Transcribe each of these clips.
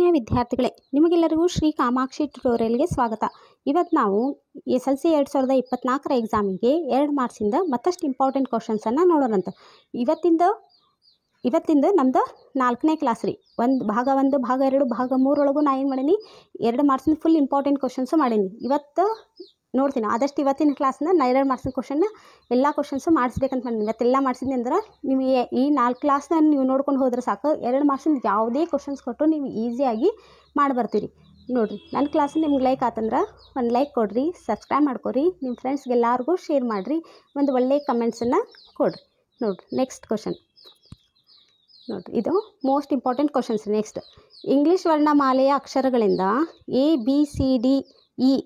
ಆತ್ಮೀಯ ವಿದ್ಯಾರ್ಥಿಗಳೇ, ನಿಮಗೆಲ್ಲರಿಗೂ ಶ್ರೀ ಕಾಮಾಕ್ಷಿ ಟ್ಯುಟೋರಿಯಲ್ಗೆ ಸ್ವಾಗತ. ಇವತ್ತು ನಾವು SLC 2024 ಎಕ್ಸಾಮಿಗೆ 2 ಮಾರ್ಕ್ಸಿಂದ ಮತ್ತಷ್ಟು ಇಂಪಾರ್ಟೆಂಟ್ ಕ್ವಶನ್ಸನ್ನು ನೋಡೋಣಂತ. ಇವತ್ತಿಂದ ನಮ್ದು 4ನೇ ಕ್ಲಾಸ್ ರೀ. ಭಾಗ 1, ಭಾಗ 2, ಭಾಗ 3 ಒಳಗೂ ನಾ ಏನು ಮಾಡೀನಿ, 2 ಮಾರ್ಕ್ಸಿಂದ ಫುಲ್ ಇಂಪಾರ್ಟೆಂಟ್ ಕ್ವಶನ್ಸು ಮಾಡೀನಿ. ಇವತ್ತು ನೋಡ್ತೀನಿ ಆದಷ್ಟು ಇವತ್ತಿನ ಕ್ಲಾಸ್ನ ನಾ 2 ಮಾರ್ಕ್ಸಿನ ಕ್ವಶನ್ನ ಎಲ್ಲ ಕ್ವಶನ್ಸು ಮಾಡಿಸ್ಬೇಕಂತ ಮಾಡೀನಿ. ಇವತ್ತೆಲ್ಲ ಮಾಡಿಸಿದ್ನಿ ಅಂದ್ರೆ ನಿಮಗೆ ಈ 4 ಕ್ಲಾಸ್ನ ನೀವು ನೋಡ್ಕೊಂಡು ಹೋದ್ರೆ ಸಾಕು, 2 ಮಾರ್ಕ್ಸಿಂದ ಯಾವುದೇ ಕ್ವಶನ್ಸ್ ಕೊಟ್ಟು ನೀವು ಈಸಿಯಾಗಿ ಮಾಡಿಬರ್ತೀರಿ. ನೋಡಿರಿ, ನನ್ನ ಕ್ಲಾಸ್ ನಿಮ್ಗೆ ಲೈಕ್ ಆತಂದ್ರೆ ಒಂದು ಲೈಕ್ ಕೊಡಿರಿ, ಸಬ್ಸ್ಕ್ರೈಬ್ ಮಾಡ್ಕೊರಿ, ನಿಮ್ಮ ಫ್ರೆಂಡ್ಸ್ಗೆಲ್ಲರಿಗೂ ಶೇರ್ ಮಾಡಿರಿ, ಒಂದು ಒಳ್ಳೆಯ ಕಮೆಂಟ್ಸನ್ನು ಕೊಡಿರಿ. ನೋಡಿರಿ, ನೆಕ್ಸ್ಟ್ ಕ್ವಶನ್ ನೋಡಿರಿ, ಇದು most important questions. Next, English ವರ್ಣಮಾಲೆಯ ಅಕ್ಷರಗಳಿಂದ ABCDE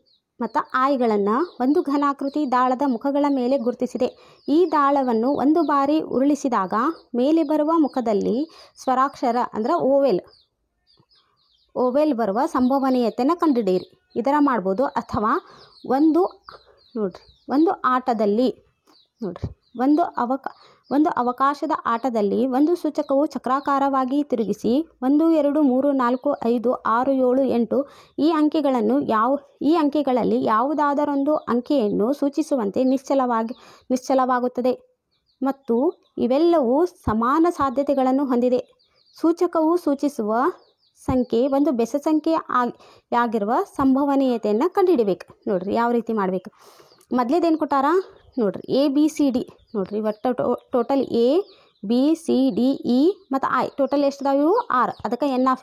ಮತ್ತು ಐಗಳನ್ನು ಒಂದು ಘನಾಕೃತಿ ದಾಳದ ಮುಖಗಳ ಮೇಲೆ ಗುರುತಿಸಿದೆ. ಈ ದಾಳವನ್ನು ಒಂದು ಬಾರಿ ಉರುಳಿಸಿದಾಗ ಮೇಲೆ ಬರುವ ಮುಖದಲ್ಲಿ ಸ್ವರಾಕ್ಷರ ಅಂದರೆ ಓವೆಲ್ ಬರುವ ಸಂಭವನೀಯತೆಯನ್ನು ಕಂಡುಹಿಡಿಯಿರಿ. ಇದರ ಮಾಡ್ಬೋದು. ಅಥವಾ ಒಂದು ಆಟದಲ್ಲಿ ಒಂದು ಅವಕಾಶದ ಆಟದಲ್ಲಿ ಒಂದು ಸೂಚಕವು ಚಕ್ರಾಕಾರವಾಗಿ ತಿರುಗಿಸಿ 1, 2, 3, 4, 5, 6, 7, 8 ಈ ಅಂಕೆಗಳಲ್ಲಿ ಯಾವುದಾದರೊಂದು ಅಂಕೆಯನ್ನು ಸೂಚಿಸುವಂತೆ ನಿಶ್ಚಲವಾಗುತ್ತದೆ ಮತ್ತು ಇವೆಲ್ಲವೂ ಸಮಾನ ಸಾಧ್ಯತೆಗಳನ್ನು ಹೊಂದಿದೆ. ಸೂಚಕವು ಸೂಚಿಸುವ ಸಂಖ್ಯೆ ಒಂದು ಬೆಸ ಸಂಖ್ಯೆ ಆಗಿರುವ ಸಂಭವನೀಯತೆಯನ್ನು ಕಂಡುಹಿಡಿಬೇಕು. ನೋಡಿರಿ, ಯಾವ ರೀತಿ ಮಾಡಬೇಕು. ಮೊದಲೇದೇನು ಕೊಟ್ಟಾರ ನೋಡಿರಿ, ABCD ನೋಡಿರಿ, ಒಟ್ಟು ಟೋಟಲ್ ABCDE ಮತ್ತು I ಟೋಟಲ್ ಎಷ್ಟು ಇದಾವೆ? ಇವು 6. ಅದಕ್ಕೆ N(S)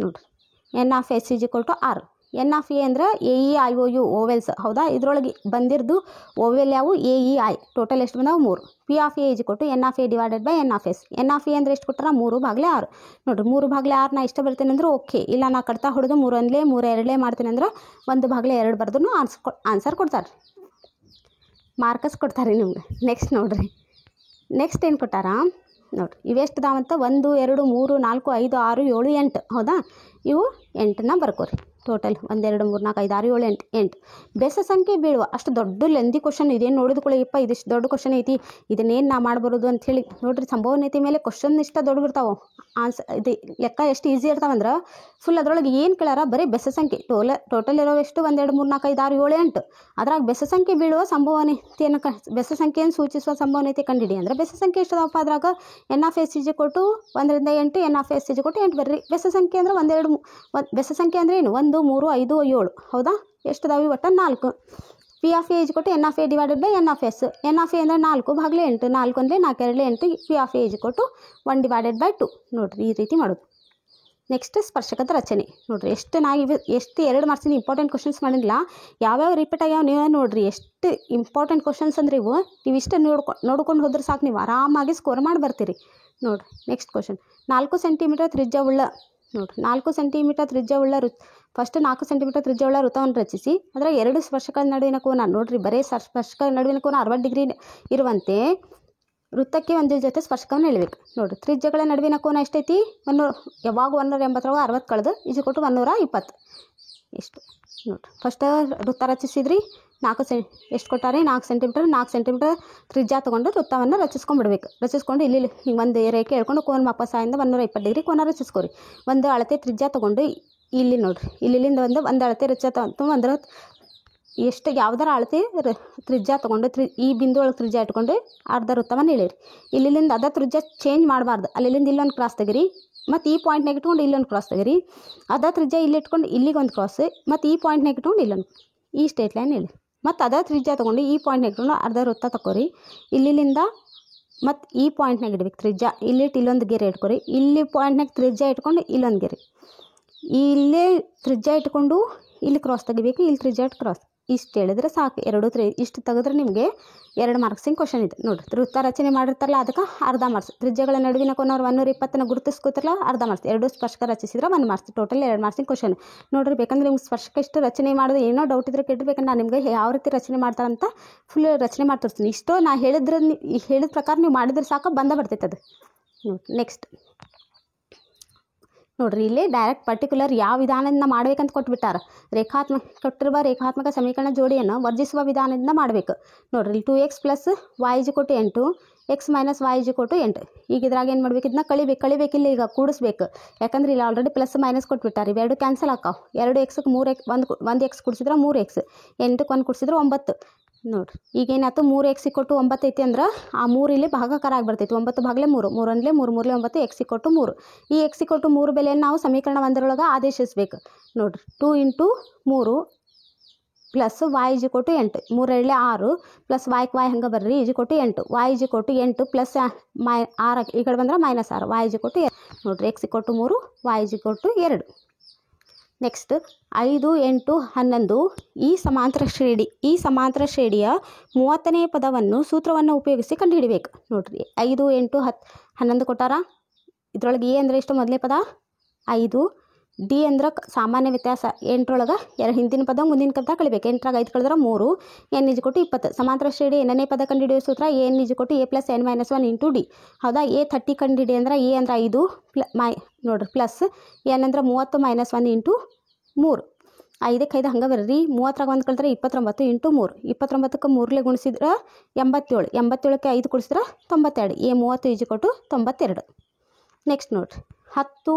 ನೋಡಿರಿ, N(S) 6. N(A) ಅಂದ್ರೆ AEIOU ಓವೆಲ್ಸ್. ಹೌದಾ, ಇದರೊಳಗೆ ಬಂದಿರೋದು ಓವೆಲ್ ಯಾವು? AEI. ಟೋಟಲ್ ಎಷ್ಟು ಬಂದಾವೆ? 3. P(A) N(A) N(A) ಅಂದರೆ ಎಷ್ಟು ಕೊಟ್ಟಾರ? 3/6. ನೋಡಿರಿ, 3/6 ನಾ ಇಷ್ಟ ಬರ್ತೀನಿ ಅಂದ್ರೆ ಓಕೆ, ಇಲ್ಲ ನಾ ಕಡ್ತಾ ಹೊಡೆದು 3 2 ಮಾಡ್ತೀನಿ ಅಂದ್ರೆ 1/2 ಬರ್ದು ಆನ್ಸರ್ ಕೊಡ್ತಾರೆ, ಮಾರ್ಕಸ್ ಕೊಡ್ತಾರೆ ನಿಮ್ಗೆ. ನೆಕ್ಸ್ಟ್ ನೋಡಿರಿ, ನೆಕ್ಸ್ಟ್ ಏನು ಕೊಟ್ಟಾರ ನೋಡಿರಿ, ಇವೆಷ್ಟು ಇದಾವಂತ? 1, 2, 3, 4, 5, 6, 7, 8. ಹೌದಾ, ಇವು 8ನ ಬರ್ಕೋರಿ. ಟೋಟಲ್ 1, 2, 3, 4, 5, 6, 7, 8 ಬೆಸ ಸಂಖ್ಯೆ ಬೀಳುವ ಅಷ್ಟು ದೊಡ್ಡ ಲೆಂದಿ ಕ್ವಶನ್ ಇದೇನು ನೋಡಿದ್ಕೊಳ್ಳಿಪ್ಪ, ಇದಿಷ್ಟು ದೊಡ್ಡ ಕ್ವಶನ್ ಐತಿ, ಇದನ್ನೇನು ನಾ ಮಾಡ್ಬರೋದು ಅಂಥೇಳಿ ನೋಡಿರಿ. ಸಂಭವನೀಯತೆ ಮೇಲೆ ಕ್ವಶನ್ ಇಷ್ಟ ದೊಡ್ಡ ಬಿಡ್ತಾವೆ, ಇದು ಲೆಕ್ಕ ಎಷ್ಟು ಈಸಿ ಇರ್ತಾವಂದ್ರೆ ಫುಲ್ ಅದರೊಳಗೆ ಏನು ಕೇಳಾರ ಬರೀ ಬೆಸ ಸಂಖ್ಯೆ. ಟೋಟಲ್ ಇರೋ ಎಷ್ಟು? 1, 2, 3, 4, 5, 6, 7, 8. ಅದ್ರಾಗ ಬೆಸ ಸಂಖ್ಯೆ ಬೀಳುವ ಸಂಭವನೀಯತೆಯನ್ನು ಬೆಸ ಸಂಖ್ಯೆಯನ್ನು ಸೂಚಿಸುವ ಸಂಭವನೀಯತೆ ಕಂಡಿಡಿ ಅಂದ್ರೆ ಬೆಸ ಸಂಖ್ಯೆ ಎಷ್ಟದಪ್ಪ? ಅದ್ರಾಗ N(S) 1 ರಿಂದ 8, N(S) 8 ಬರ್ರಿ. ಬೆಸ ಸಂಖ್ಯೆ ಅಂದ್ರೆ 1, 2 ಬೆಸ ಸಂಖ್ಯೆ ಅಂದ್ರೆ ಏನು? 1, 3, 5, 7. ಹೌದಾ, ಎಷ್ಟದಾವೆ? ಒಟ್ಟು 4. P(A) N(S) N(A) ಅಂದರೆ 4/8. 4 ಅಂದರೆ 4 2 8. P(A) 1/2. ನೋಡಿರಿ, ಈ ರೀತಿ ಮಾಡೋದು. ನೆಕ್ಸ್ಟ್, ಸ್ಪರ್ಶಕದ ರಚನೆ ನೋಡಿರಿ. ಎಷ್ಟು 2 ಮಾರ್ಕ್ಸಿನ ಇಂಪಾರ್ಟೆಂಟ್ ಕ್ವಶನ್ಸ್ ಮಾಡಿಲ್ಲ, ಯಾವ್ಯಾವ ರಿಪೀಟ್ ಆಗ್ಯಾವ ನೀವೇ ನೋಡಿರಿ. ಎಷ್ಟು ಇಂಪಾರ್ಟೆಂಟ್ ಕ್ವಶನ್ಸ್ ಅಂದ್ರೆ ಇವು. ನೀವು ಇಷ್ಟು ನೋಡ್ಕೊಂಡು ಹೋದ್ರೆ ಸಾಕು, ನೀವು ಆರಾಮಾಗಿ ಸ್ಕೋರ್ ಮಾಡಿ ಬರ್ತೀರಿ. ನೋಡಿರಿ, ನೆಕ್ಸ್ಟ್ ಕ್ವಶನ್. 4 ಸೆಂಟಿಮೀಟರ್ ತ್ರಿಜ್ಯವುಳ್ಳ ನೋಡಿರಿ, 4 ಸೆಂಟಿಮೀಟರ್ ತ್ರಿಜ್ಯವುಳ್ಳ ಫಸ್ಟ್ 4 ಸೆಂಟಿಮೀಟರ್ ತ್ರಿಜ್ಯವುಳ್ಳ ವೃತ್ತವನ್ನು ರಚಿಸಿ. ಅದರ 2 ಸ್ಪರ್ಶಕದ ನಡುವಿನ ಕೋನ ನೋಡಿರಿ, ಬರೀ ಸ್ಪರ್ಶಕದ ನಡುವಿನ ಕೋನ 60 ಡಿಗ್ರಿ ಇರುವಂತೆ ವೃತ್ತಕ್ಕೆ ಒಂದು ಜೊತೆ ಸ್ಪರ್ಶಕವನ್ನು ಎಳಿಬೇಕು. ನೋಡಿರಿ, ತ್ರಿಜ್ಯಗಳ ನಡುವಿನ ಕೋನ ಎಷ್ಟೈತಿ? ಯಾವಾಗ 180 60 ಕಳೆದು = 120. ಎಷ್ಟು ನೋಡಿರಿ, ಫಸ್ಟ್ ವೃತ್ತ ರಚಿಸಿದ್ರಿ. ಎಷ್ಟು ಕೊಟ್ಟಾರೆ? 4 ಸೆಂಟಿಮೀಟರ್ ತ್ರಿಜ್ಯ ತೊಗೊಂಡು ವೃತ್ತವನ್ನು ರಚಿಸ್ಕೊಂಡು ಇಲ್ಲಿ ಒಂದು ರೇಖೆ ಹೇಳ್ಕೊಂಡು ಕೋನ ಮಾಪ ಸಹಾಯದಿಂದ 120 ಡಿಗ್ರಿ ಕೋನ ರಚಿಸ್ಕೊರಿ. ಒಂದು ಅಳತೆ ತ್ರಿಜ್ಯ ತೊಗೊಂಡು ಇಲ್ಲಿ ನೋಡಿರಿ, ಇಲ್ಲಿಂದ ಒಂದು ಅಳತೆ ತ್ರಿಜ್ಯ ಅಂದ್ರೆ ಎಷ್ಟು ಯಾವುದರ ಅಳತೆ ತ್ರಿಜ್ಯ ತೊಗೊಂಡು ಈ ಬಿಂದು ಒಳಗೆ ತ್ರಿಜ್ಯ ಇಟ್ಕೊಂಡು ಅರ್ಧ ವೃತ್ತವನ್ನು ಎಳೀರಿ. ಇಲ್ಲಿಂದ ಅದ ತ್ರಿಜ್ಯ ಚೇಂಜ್ ಮಾಡಬಾರ್ದು. ಅಲ್ಲಿಂದ ಇಲ್ಲೊಂದು ಕ್ರಾಸ್ ತೆಗಿರಿ, ಮತ್ತು ಈ ಪಾಯಿಂಟ್ನಾಗ ಇಟ್ಕೊಂಡು ಇಲ್ಲೊಂದು ಕ್ರಾಸ್ ತೆಗಿರಿ. ಅದ ತ್ರಿಜ್ಯ ಇಲ್ಲಿ ಇಟ್ಕೊಂಡು ಇಲ್ಲಿಗೆ ಒಂದು ಕ್ರಾಸ್, ಮತ್ತು ಈ ಪಾಯಿಂಟ್ನಾಗ ಇಟ್ಕೊಂಡು ಇಲ್ಲೊಂದು ಈ ಸ್ಟ್ರೇಟ್ ಲೈನ್ ಹೇಳಿ. ಮತ್ತು ಅದ ತ್ರಿಜ್ಯ ತೊಗೊಂಡು ಈ ಪಾಯಿಂಟ್ನಾಗ ಇಟ್ಕೊಂಡು ಅರ್ಧ ವೃತ್ತ ತಗೋರಿ. ಇಲ್ಲಿಂದ ಮತ್ತು ಈ ಪಾಯಿಂಟ್ನಾಗ ಇಡ್ಬೇಕು ತ್ರಿಜ್ಯ. ಇಲ್ಲಿಟ್ಟು ಇಲ್ಲೊಂದು ಗೆರೆ ಇಟ್ಕೊರಿ. ಇಲ್ಲಿ ಪಾಯಿಂಟ್ನಾಗ ತ್ರಿಜ್ಯ ಇಟ್ಕೊಂಡು ಇಲ್ಲೊಂದು ಗೆರೆ, ಇಲ್ಲೇ ತ್ರಿಜ್ಯ ಇಟ್ಕೊಂಡು ಇಲ್ಲಿ ಕ್ರಾಸ್ ತೆಗಿಬೇಕು. ಇಲ್ಲಿ ತ್ರಿಜ್ಯ ಇಟ್ಟು ಕ್ರಾಸ್, ಇಷ್ಟು ಹೇಳಿದ್ರೆ ಸಾಕು. ಇಷ್ಟು ತೆಗೆದ್ರೆ ನಿಮಗೆ 2 ಮಾರ್ಕ್ಸಿನ ಕ್ವಶನ್ ಇದೆ. ನೋಡಿರಿ, ವೃತ್ತ ರಚನೆ ಮಾಡಿರ್ತಾರಲ್ಲ ಅದಕ್ಕೆ ಅರ್ಧ ಮಾರ್ಕ್ಸ್. ತ್ರಿಜ್ಯಗಳ ನಡುವಿನ ಕೋನ 120 ಗುರುತಿಸ್ಕೋತಿರಲ್ಲ ಅರ್ಧ ಮಾರ್ಕ್ಸ್. 2 ಸ್ಪರ್ಶಕ ರಚಿಸಿದ್ರೆ 1 ಮಾರ್ಕ್ಸ್. ಟೋಟಲ್ 2 ಮಾರ್ಕ್ಸಿನ ಕ್ವಶನ್. ನೋಡಿರಿ, ಬೇಕಂದ್ರೆ ನಿಮ್ಗೆ ಸ್ಪರ್ಶಕ ಎಷ್ಟು ರಚನೆ ಮಾಡೋದು ಏನೋ ಡೌಟ್ ಇದ್ರೆ ಕೇಳಿರ್ಬೇಕಂದ್ರೆ ನಾನು ನಿಮಗೆ ಯಾವ ರೀತಿ ರಚನೆ ಮಾಡ್ತಾರಂತ ಫುಲ್ ರಚನೆ ಮಾಡಿ ತೋರಿಸ್ತೀನಿ. ಇಷ್ಟು ನಾ ಹೇಳಿದ ಪ್ರಕಾರ ನೀವು ಮಾಡಿದ್ರೆ ಸಾಕು, ಬಂದ ಬರ್ತೈತೆ ಅದು. ನೋಡಿ, ನೆಕ್ಸ್ಟ್ ನೋಡ್ರಿ ಇಲ್ಲಿ ಡೈರೆಕ್ಟ್ ಪರ್ಟಿಕ್ಯುಲರ್ ಯಾವ ವಿಧಾನದಿಂದ ಮಾಡ್ಬೇಕಂತ ಕೊಟ್ಬಿಟ್ಟಾರ. ಕೊಟ್ಟಿರುವ ರೇಖಾತ್ಮಕ ಸಮೀಕರಣ ಜೋಡಿಯನ್ನು ವರ್ಜಿಸುವ ವಿಧಾನದಿಂದ ಮಾಡಬೇಕು. ನೋಡ್ರಿ ಇಲ್ಲಿ 2x + y = 8, x - y = 8. ಈಗ ಇದ್ರಾಗ ಏನು ಮಾಡ್ಬೇಕು, ಇದನ್ನ ಕಳಿಬೇಕಿಲ್ಲ, ಈಗ ಕೂಡಿಸ್ಬೇಕು. ಯಾಕಂದ್ರೆ ಇಲ್ಲಿ ಆಲ್ರೆಡಿ ಪ್ಲಸ್ ಮೈನಸ್ ಕೊಟ್ಬಿಟ್ಟಾರೆ. ಇವೆರಡು ಕ್ಯಾನ್ಸಲ್ ಆಕಾವು. 2x ಗೆ 3x, ಒಂದು x ಕುಡಿಸಿದ್ರೆ 3x, 8ಕ್ಕೆ 1 ಕುಡಿಸಿದ್ರೆ 9. ನೋಡ್ರಿ ಈಗೇನಾಯ್ತು, 3x = 9 ಐತಿ ಅಂದ್ರೆ ಆ 3 ಇಲ್ಲಿ ಭಾಗಾಕಾರ ಆಗಿಬಿಡ್ತೈತಿ. 9 ಭಾಗಲೇ 3, 3 1 3, 3 9, x = 3. ಈ x = 3 ಬೆಲೆಯನ್ನು ನಾವು ಸಮೀಕರಣ 1 ಆದೇಶಿಸಬೇಕು. ನೋಡ್ರಿ 2 × 3 + y = 8, 3 2 6 + y ಹಂಗೆ ಬರ್ರಿ = 8, y = 8 + 6 ಈ ಕಡೆ ಬಂದ್ರೆ -6, y = 2. ನೋಡ್ರಿ x = 3, y = 2. ನೆಕ್ಸ್ಟ್ 5, 8, 11 ಈ ಸಮಾಂತರ ಶ್ರೇಣಿಯ 30ನೇ ಪದವನ್ನು ಸೂತ್ರವನ್ನು ಉಪಯೋಗಿಸಿ ಕಂಡುಹಿಡಿಬೇಕು. ನೋಡ್ರಿ 5, 8, 11 ಕೊಟ್ಟಾರ. ಇದ್ರೊಳಗೆ ಎ ಅಂದರೆ ಎಷ್ಟು, ಮೊದಲನೇ ಪದ 5, ಡಿ ಅಂದ್ರೆ ಸಾಮಾನ್ಯ ವ್ಯತ್ಯಾಸ. 8ರೊಳಗೆ ಹಿಂದಿನ ಪದ ಮುಂದಿನ ಪದ ಕಳಿಬೇಕು. 8ರಾಗ 5 ಕಳೆದ್ರೆ 3, n = 20. ಸಮಾಂತರ ಶ್ರೇಣಿ n ನೇ ಪದ ಕಂಡುಹಿಡಿಯೋ ಸೂತ್ರ n = a + n - 1 × d. ಹೌದಾ, a 30 ಕಂಡುಹಿಡಿ ಅಂದ್ರೆ a ಅಂದ್ರೆ 5 ನೋಡ್ರಿ ಪ್ಲಸ್ n ಅಂದ್ರೆ 30 - 1 × 3. 5ಕ್ಕೆ 5 ಹಂಗೆ ಬರ್ರಿ. 30ರಾಗ 1 ಕಳೆದ್ರೆ 29 × 3. 29ಕ್ಕೆ 3ಲೆ ಗುಣಿಸಿದ್ರೆ 87. 87ಕ್ಕೆ 5 ಕುಡಿಸಿದ್ರೆ 92. a 30 = 92. ನೆಕ್ಸ್ಟ್ ನೋಡ್ರಿ 10,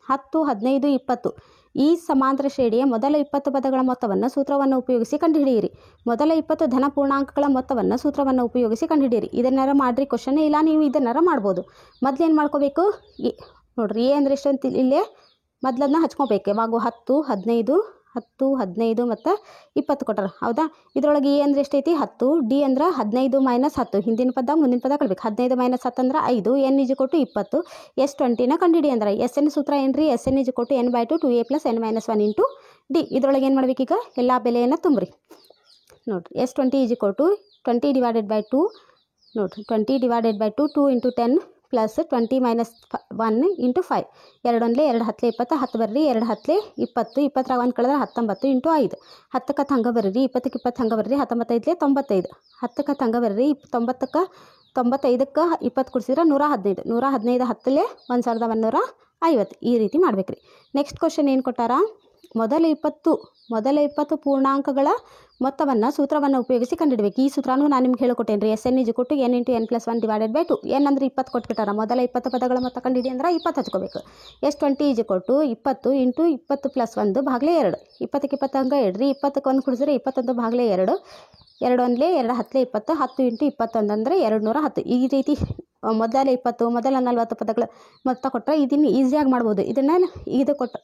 15, 20 ಈ ಸಮಾಂತರ ಶ್ರೇಣಿಯ ಮೊದಲ 20 ಪದಗಳ ಮೊತ್ತವನ್ನು ಸೂತ್ರವನ್ನು ಉಪಯೋಗಿಸಿ ಕಂಡುಹಿಡಿಯಿರಿ. ಮೊದಲ 20 ಧನ ಪೂರ್ಣಾಂಕಗಳ ಮೊತ್ತವನ್ನು ಸೂತ್ರವನ್ನು ಉಪಯೋಗಿಸಿ ಕಂಡುಹಿಡಿಯಿರಿ. ಇದನ್ನಾರ ಮಾಡ್ರಿ, ಕ್ವಶನ್ ಇಲ್ಲ ನೀವು ಇದನ್ನಾರ ಮಾಡ್ಬೋದು. ಮೊದಲೇನು ಮಾಡ್ಕೋಬೇಕು, ನೋಡ್ರಿ ಎ ಅಂದರೆ ಎಷ್ಟು ಅಂತ ಇಲ್ಲೇ ಮೊದಲನ್ನ ಹಚ್ಕೋಬೇಕು. ಯಾವಾಗ 10, 15 ಮತ್ತು 20 ಕೊಟ್ಟಾರ. ಹೌದಾ, ಇದರೊಳಗೆ ಎ ಅಂದರೆ ಎಷ್ಟೈತಿ 10, ಡಿ ಅಂದ್ರೆ 15 - 10, ಹಿಂದಿನ ಪದ ಮುಂದಿನ ಪದ ಕಳ್ಬೇಕು. 15 - 10 ಅಂದ್ರೆ 5, n = 20, S20ನ ಕಂಡುಹಿಡಿ ಅಂದ್ರೆ SN ಸೂತ್ರ ಏನ್ರಿ, SN = n/2 2a + n - 1 × d. ಇದರೊಳಗೆ ಏನು ಮಾಡ್ಬೇಕೀಗ, ಎಲ್ಲ ಬೆಲೆಯನ್ನು ತುಂಬ್ರಿ. ನೋಡ್ರಿ S20 = 20/2. ನೋಡ್ರಿ 20/2 2 × 10 + 20 - 1 × 5. 2 1 2 10 20, 10 ಬರ್ರಿ 2 10 20, 20ರಾಗ 1 ಕಳೆದ್ರೆ 19 × 5. 10ಕ್ಕೆ ಹಂಗೆ ಬರ್ರಿ, 20ಕ್ಕೆ 20 ಹಂಗೆ ಬರ್ರಿ, 19 95. 10ಕ್ಕೆ ಹಂಗೆ ಬರ್ರಿ, 95ಕ್ಕೆ 20 ಕುಡಿಸಿದ್ರೆ 115. 115 10ಲೆ 1150. ಈ ರೀತಿ ಮಾಡ್ಬೇಕ್ರಿ. ನೆಕ್ಸ್ಟ್ ಕ್ವಶನ್ ಏನು ಕೊಟ್ಟಾರ, ಮೊದಲ 20 ಪೂರ್ಣಾಂಕಗಳ ಮೊತ್ತವನ್ನು ಸೂತ್ರವನ್ನು ಉಪಯೋಗಿಸಿ ಕಂಡುಹಿಡಬೇಕು. ಈ ಸೂತ್ರನೂ ನಾನು ನಿಮ್ಗೆ ಹೇಳಿಕೊಟ್ಟೇನೆ ರೀ. SN = n × n + 1/2. n ಅಂದರೆ 20 ಕೊಟ್ಬಿಟ್ಟಾರ. ಮೊದಲ 20 ಪದಗಳ ಮೊತ್ತ ಕಂಡುಹಿಡಿ ಅಂದ್ರೆ 20 ಹಚ್ಕೋಬೇಕು. S20 = 20 × 20 + 1 ಭಾಗಲೇ 2. 20ಕ್ಕೆ 20 ಹಂಗೆ ಇಡ್ರಿ, 20ಕ್ಕೆ 1 ಕುಡಿಸಿದ್ರೆ 21 ಭಾಗಲೇ 2. 2 1 2 10 20, 10 × 21 ಅಂದರೆ 210. ಈ ರೀತಿ ಮೊದಲ 20 ಮೊದಲ 40 ಪದಗಳ ಮೊತ್ತ ಕೊಟ್ಟರೆ ಇದನ್ನು ಈಸಿಯಾಗಿ ಮಾಡ್ಬೋದು.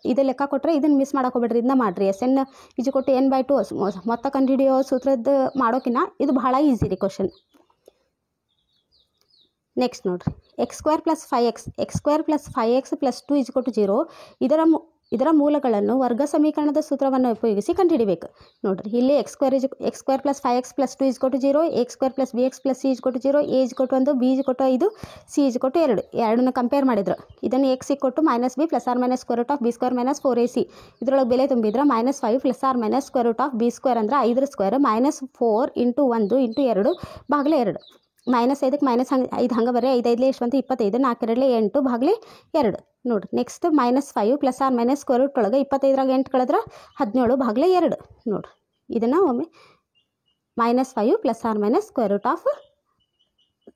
ಇದು ಲೆಕ್ಕ ಕೊಟ್ಟರೆ ಇದನ್ನು ಮಿಸ್ ಮಾಡೋಕೆ ಹೋಗ್ಬೇಡ್ರಿ, ಇದನ್ನ ಮಾಡಿರಿ. SN = n/2 ಮೊತ್ತ ಕಂಡುಹಿಡಿಯೋ ಸೂತ್ರದ ಮಾಡೋಕಿನ್ನ ಇದು ಬಹಳ ಈಸಿ ರೀ ಕ್ವಶನ್. ನೆಕ್ಸ್ಟ್ ನೋಡ್ರಿ x² + 5x + 2 = 0 ಇದರ ಮೂಲಗಳನ್ನು ವರ್ಗ ಸಮೀಕರಣದ ಸೂತ್ರವನ್ನು ಉಪಯೋಗಿಸಿ ಕಂಡುಹಿಡಿಬೇಕು. ನೋಡ್ರಿ ಇಲ್ಲಿ x² + 5x + 2 = 0, a² + bx + c = 0, a = 1, b = 5, c = 2. ಎರಡನ್ನ ಕಂಪೇರ್ ಮಾಡಿದ್ರು. ಇದನ್ನು x = -b ± √b² - 4ac. ಇದರೊಳಗೆ ಬೆಲೆ ತುಂಬಿದ್ರೆ -5 ± √b² ಅಂದ್ರೆ 5² -4 × 1 × 2 ಭಾಗಲೇ 2. -5ಕ್ಕೆ -5 ಹಂಗೆ ಬರ್ರಿ, 5 5 ಎಷ್ಟು ಬಂತು 25, 4 2 8 ಭಾಗಲೇ 2. ನೋಡಿರಿ ನೆಕ್ಸ್ಟ್ -5 ± √ಒಳಗೆ 25ರಾಗ 8 ಕಳೆದ್ರೆ 17 ಭಾಗಲೇ 2. ನೋಡಿರಿ ಇದನ್ನು ಒಮ್ಮೆ -5 ±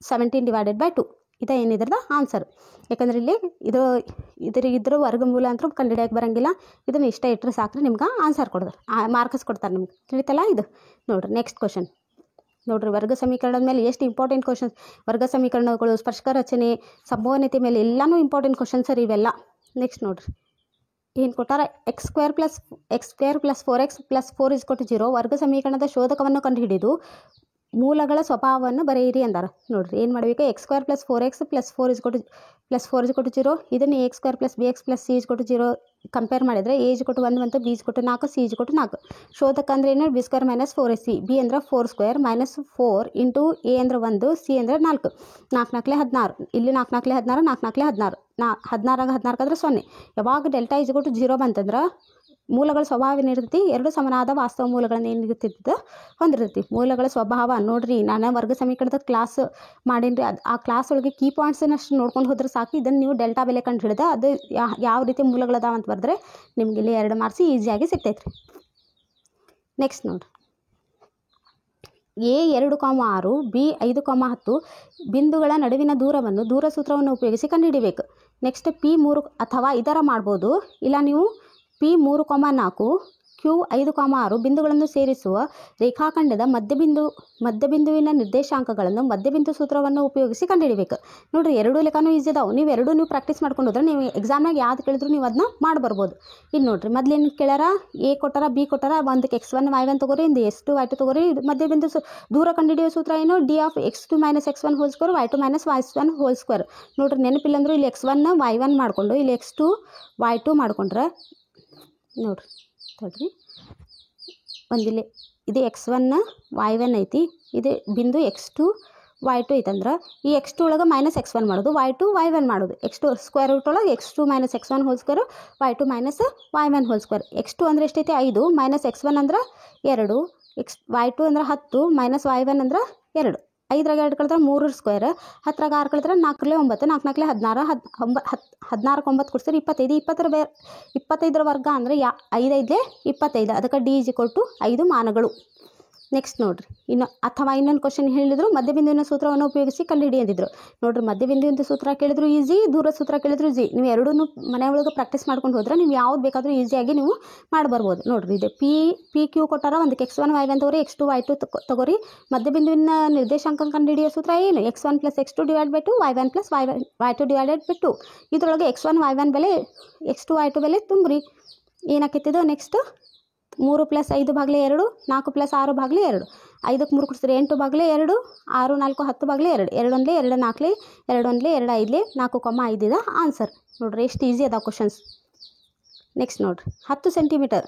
√17/2 ಇದು ಏನಿದ್ರದ ಆನ್ಸರ್. ಯಾಕಂದ್ರೆ ಇಲ್ಲಿ ಇದ್ರ ವರ್ಗಮೂಲ ಅಂತೂ ಕಂಡುಹಿಡಿಯೋಕೆ ಬರೋಂಗಿಲ್ಲ. ಇದನ್ನು ಇಷ್ಟ ಇಟ್ಟರೆ ಸಾಕ್ರೆ ನಿಮ್ಗೆ ಆನ್ಸರ್ ಕೊಡ್ತಾರೆ, ಮಾರ್ಕ್ಸ್ ಕೊಡ್ತಾರೆ ನಿಮ್ಗೆ. ತಿಳಿತಲ್ಲ ಇದು. ನೋಡಿರಿ ನೆಕ್ಸ್ಟ್ ಕ್ವಶನ್ ನೋಡ್ರಿ, ವರ್ಗ ಸಮೀಕರಣದ ಮೇಲೆ ಎಷ್ಟು ಇಂಪಾರ್ಟೆಂಟ್ ಕ್ವಶನ್ಸ್. ವರ್ಗ ಸಮೀಕರಣಗಳು, ಸ್ಪರ್ಶಕ ರಚನೆ, ಸಂಭವನೀಯತೆ ಮೇಲೆ ಎಲ್ಲನೂ ಇಂಪಾರ್ಟೆಂಟ್ ಕ್ವಶನ್ಸ್ ಸರ್ ಇವೆಲ್ಲ. ನೆಕ್ಸ್ಟ್ ನೋಡ್ರಿ ಏನು ಕೊಟ್ಟಾರ, x² + 4x + 4 = 0 ವರ್ಗ ಸಮೀಕರಣದ ಶೋಧಕವನ್ನು ಕಂಡುಹಿಡಿದು ಮೂಲಗಳ ಸ್ವಭಾವವನ್ನು ಬರೆಯಿರಿ ಅಂದಾರ. ನೋಡ್ರಿ ಏನು ಮಾಡಬೇಕು, x² + 4x + 4 = 0 ಇದನ್ನು a² + bx + c = 0 ಕಂಪೇರ್ ಮಾಡಿದರೆ a = 1 ಮತ್ತು b = 4, c = 4. ಶೋಧಕ ಅಂದ್ರೆ ಏನು, b² - 4ac, b ಅಂದ್ರೆ 4² -4 × a ಅಂದ್ರೆ 1, c ಅಂದ್ರೆ 4. 4 4 16, ಇಲ್ಲಿ 4 4 16, 4 4 16, 16ರಾಗ 16 ಕದ್ರೆ 0. ಯಾವಾಗ ಡೆಲ್ಟಾ = 0 ಬಂತಂದ್ರೆ ಮೂಲಗಳ ಸ್ವಭಾವ ಏನಿರ್ತೈತಿ, ಎರಡು ಸಮನಾದ ವಾಸ್ತವ ಮೂಲಗಳನ್ನ ಏನಿರ್ತಿದ್ದು ಹೊಂದಿರ್ತೈತಿ. ಮೂಲಗಳ ಸ್ವಭಾವ ನೋಡ್ರಿ, ನಾನು ವರ್ಗ ಸಮೀಕರಣದ ಕ್ಲಾಸ್ ಮಾಡೀನಿ. ಆ ಕ್ಲಾಸ್ ಒಳಗೆ ಕೀ ಪಾಯಿಂಟ್ಸನ್ನಷ್ಟು ನೋಡ್ಕೊಂಡು ಹೋದ್ರೆ ಸಾಕು. ಇದನ್ನು ನೀವು ಡೆಲ್ಟಾ ಬೆಲೆ ಕಂಡು ಹಿಡಿದ ಅದು ಯಾವ ರೀತಿ ಮೂಲಗಳದಾವ ಅಂತ ಬರೆದ್ರೆ ನಿಮ್ಗೆ ಇಲ್ಲಿ 2 ಮಾರ್ಕ್ಸ್ ಈಸಿಯಾಗಿ ಸಿಗ್ತೈತ್ರಿ. ನೆಕ್ಸ್ಟ್ ನೋಡ್ರಿ, A 2,6 B 5,10 ಬಿಂದುಗಳ ನಡುವಿನ ದೂರವನ್ನು ದೂರ ಸೂತ್ರವನ್ನು ಉಪಯೋಗಿಸಿ ಕಂಡುಹಿಡಿಯಬೇಕು. ನೆಕ್ಸ್ಟ್ P3 ಅಥವಾ ಇದರ ಮಾಡ್ಬೋದು, ಇಲ್ಲ ನೀವು P3,4 Q 5,6 ಬಿಂದುಗಳನ್ನು ಸೇರಿಸುವ ರೇಖಾಖಂಡದ ಮಧ್ಯಬಿಂದುವಿನ ನಿರ್ದೇಶಾಂಕಗಳನ್ನು ಮಧ್ಯಬಿಂದು ಸೂತ್ರವನ್ನು ಉಪಯೋಗಿಸಿ ಕಂಡುಹಿಡಿಯಬೇಕು. ನೋಡಿರಿ, ಎರಡು ಲೆಕ್ಕನೂ ಈಸಿ ಅದಾವೆ. ನೀವು ಪ್ರಾಕ್ಟೀಸ್ ಮಾಡ್ಕೊಂಡು ಹೋದ್ರೆ ನೀವು ಎಕ್ಸಾಮ್ನಾಗ ಯಾವ್ದು ಕೇಳಿದ್ರು ನೀವು ಅದನ್ನ ಮಾಡ್ಬರ್ಬೋದು. ಇನ್ನು ನೋಡಿರಿ, ಮೊದಲೇನು ಕೇಳ್ಯಾರ, A ಕೊಟ್ಟಾರ B ಕೊಟ್ಟಾರ, ಒಂದಕ್ಕೆ x1 y1 ತೊಗೋರಿ, ಇಂದು x2 y2 ತೊಗೋರಿ. ಮಧ್ಯಬಿಂದು ದೂರ ಕಂಡುಹಿಡಿಯೋ ಸೂತ್ರ ಏನು, D of x2 - x1 whole square y2 - y1 whole square. ನೋಡಿರಿ, ನೆನಪಿಲ್ಲ ಅಂದ್ರೆ ಇಲ್ಲಿ x1 y1 ಮಾಡಿಕೊಂಡು ಇಲ್ಲಿ x2 y2 ಮಾಡ್ಕೊಂಡ್ರೆ ನೋಡಿರಿ ತಡ್ರಿ, ಒಂದಿಲ್ಲಿ ಇದು x1 y1 ಐತಿ, ಇದು ಬಿಂದು x2 y2 ಐತಂದ್ರೆ ಈ x2 ಒಳಗೆ -x1 ಮಾಡೋದು, y2 y1 ಮಾಡೋದು. x2 ಸ್ಕ್ವೇರ್ ರೂಟ್ ಒಳಗೆ x2 - x1 whole square y2 - y1 whole square. x2 ಅಂದರೆ ಎಷ್ಟೈತಿ 5 -x1 ಅಂದ್ರೆ 2, y2 ಅಂದ್ರೆ 10 -y1 ಅಂದ್ರೆ 2. 5ರಾಗ 2 ಕಳೆದ್ರೆ 3 ಸ್ಕ್ವೇರ್, 10ರಾಗ 6 ಕಳೆದ್ರೆ 4 9, 4 4 16, 16 9 ಕೊಡ್ತಾರೆ 25. 25ರ ವರ್ಗ ಅಂದರೆ 5 5 25. ಅದಕ್ಕೆ D = 5 ಮಾನಗಳು. ನೆಕ್ಸ್ಟ್ ನೋಡಿರಿ, ಇನ್ನೊಂದು ಕ್ವಶನ್ ಹೇಳಿದ್ರು, ಮಧ್ಯಬಿಂದುವಿನ ಸೂತ್ರವನ್ನು ಉಪಯೋಗಿಸಿ ಕಂಡುಹಿಡಿ ಅಂದಿದ್ರು. ನೋಡಿರಿ, ಮಧ್ಯಬಿಂದುವಿನ ಸೂತ್ರ ಕೇಳಿದ್ರು ಈಸಿ, ದೂರ ಸೂತ್ರ ಕೇಳಿದ್ರು ಈಸಿ. ನೀವು ಎರಡೂ ಮನೆ ಒಳಗೆ ಪ್ರಾಕ್ಟೀಸ್ ಮಾಡ್ಕೊಂಡು ಹೋದ್ರೆ ನೀವು ಯಾವ್ದು ಬೇಕಾದರೂ ಈಸಿಯಾಗಿ ನೀವು ಮಾಡ್ಬರ್ಬೋದು. ನೋಡಿರಿ, ಇದು P Q ಕೊಟ್ಟಾರ, ಒಂದಕ್ಕೆ x1 y1 ತೊಗೋರಿ, x2 y2 ತೊಗೋರಿ. ಮಧ್ಯಬಿಂದುವಿನ ನಿರ್ದೇಶಾಂಕ ಕಂಡುಹಿಡಿಯೋ ಸೂತ್ರ ಏನು, x1 + x2 / 2 y1 + y2 / 2. ಇದರೊಳಗೆ x1 y1 ಬೆಲೆ x2 y2 ಬೆಲೆ ತುಂಬ್ರಿ. ಏನಾಕೈತಿದು ನೆಕ್ಸ್ಟ್ 3 + 5 / 2, 4 + 6 / 2. 5ಕ್ಕೆ 3 ಕೊಡ್ತೀರಿ 8 / 2, 6 4 10 / 2. 2 1 2 4, 2 1 2 5, 4,5 ಇದೆ ಆನ್ಸರ್. ನೋಡಿರಿ, ಎಷ್ಟು ಈಸಿ ಅದಾವ ಕ್ವಶನ್ಸ್. ನೆಕ್ಸ್ಟ್ ನೋಡಿರಿ, 10 ಸೆಂಟಿಮೀಟರ್.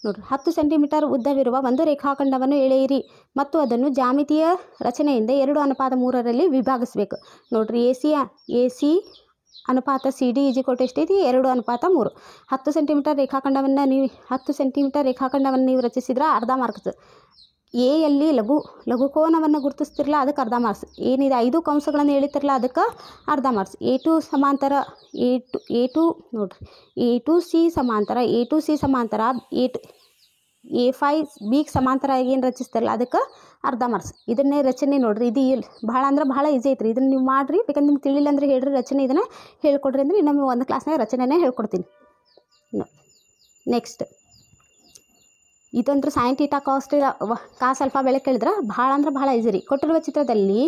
ನೋಡಿರಿ, 10 ಸೆಂಟಿಮೀಟರ್ ಉದ್ದವಿರುವ ಒಂದು ರೇಖಾಖಂಡವನ್ನು ಎಳೆಯಿರಿ ಮತ್ತು ಅದನ್ನು ಜಾಮಿತಿಯ ರಚನೆಯಿಂದ 2:3ರಲ್ಲಿ ವಿಭಾಗಿಸಬೇಕು. ನೋಡಿರಿ, AC ಅನುಪಾತ CD = ಎಷ್ಟೈತಿ 2:3. 10 ಸೆಂಟಿಮೀಟರ್ ರೇಖಾಖಂಡವನ್ನು ನೀವು ರಚಿಸಿದ್ರೆ ಅರ್ಧ ಮಾರ್ಕ್ಸ್. ಎಯಲ್ಲಿ ಲಘುಕೋನವನ್ನು ಗುರುತಿಸ್ತಿರಲ್ಲ ಅದಕ್ಕೆ ಅರ್ಧ ಮಾರ್ಕ್ಸ್. ಏನಿದೆ 5 ಕಂಸಗಳನ್ನು ಎಳಿತಿರಲ್ಲ ಅದಕ್ಕೆ ಅರ್ಧ ಮಾರ್ಕ್ಸ್. A2 ಸಮಾಂತರ A2 ನೋಡಿರಿ, A2C ಸಮಾಂತರ A5 B ಸಮಾಂತರ ಏನು ರಚಿಸ್ತಾರಲ್ಲ ಅದಕ್ಕೆ ಅರ್ಧ ಮಾರ್ಕ್ಸ್. ಇದನ್ನೇ ರಚನೆ ನೋಡಿರಿ, ಇದು ಭಾಳ ಅಂದ್ರೆ ಭಾಳ ಈಸಿ ಐತ್ರಿ. ಇದನ್ನು ನೀವು ಮಾಡಿರಿ, ಬೇಕಂದ್ರೆ ನಿಮ್ಗೆ ತಿಳಿಲಿಲ್ಲ ಅಂದರೆ ಹೇಳ್ರಿ, ರಚನೆ ಇದನ್ನು ಹೇಳ್ಕೊಡ್ರಿ ಅಂದರೆ ಇನ್ನೊಮ್ಮೆ ಒಂದು ಕ್ಲಾಸ್ನಾಗ ರಚನೆನೇ ಹೇಳ್ಕೊಡ್ತೀನಿ. ನೆಕ್ಸ್ಟ್ ಇದಂದ್ರೆ sin θ cos α ಬೆಲೆ ಕೇಳಿದ್ರೆ ಭಾಳ ಅಂದ್ರೆ ಭಾಳ ಈಸಿ ರೀ. ಕೊಟ್ಟಿರುವ ಚಿತ್ರದಲ್ಲಿ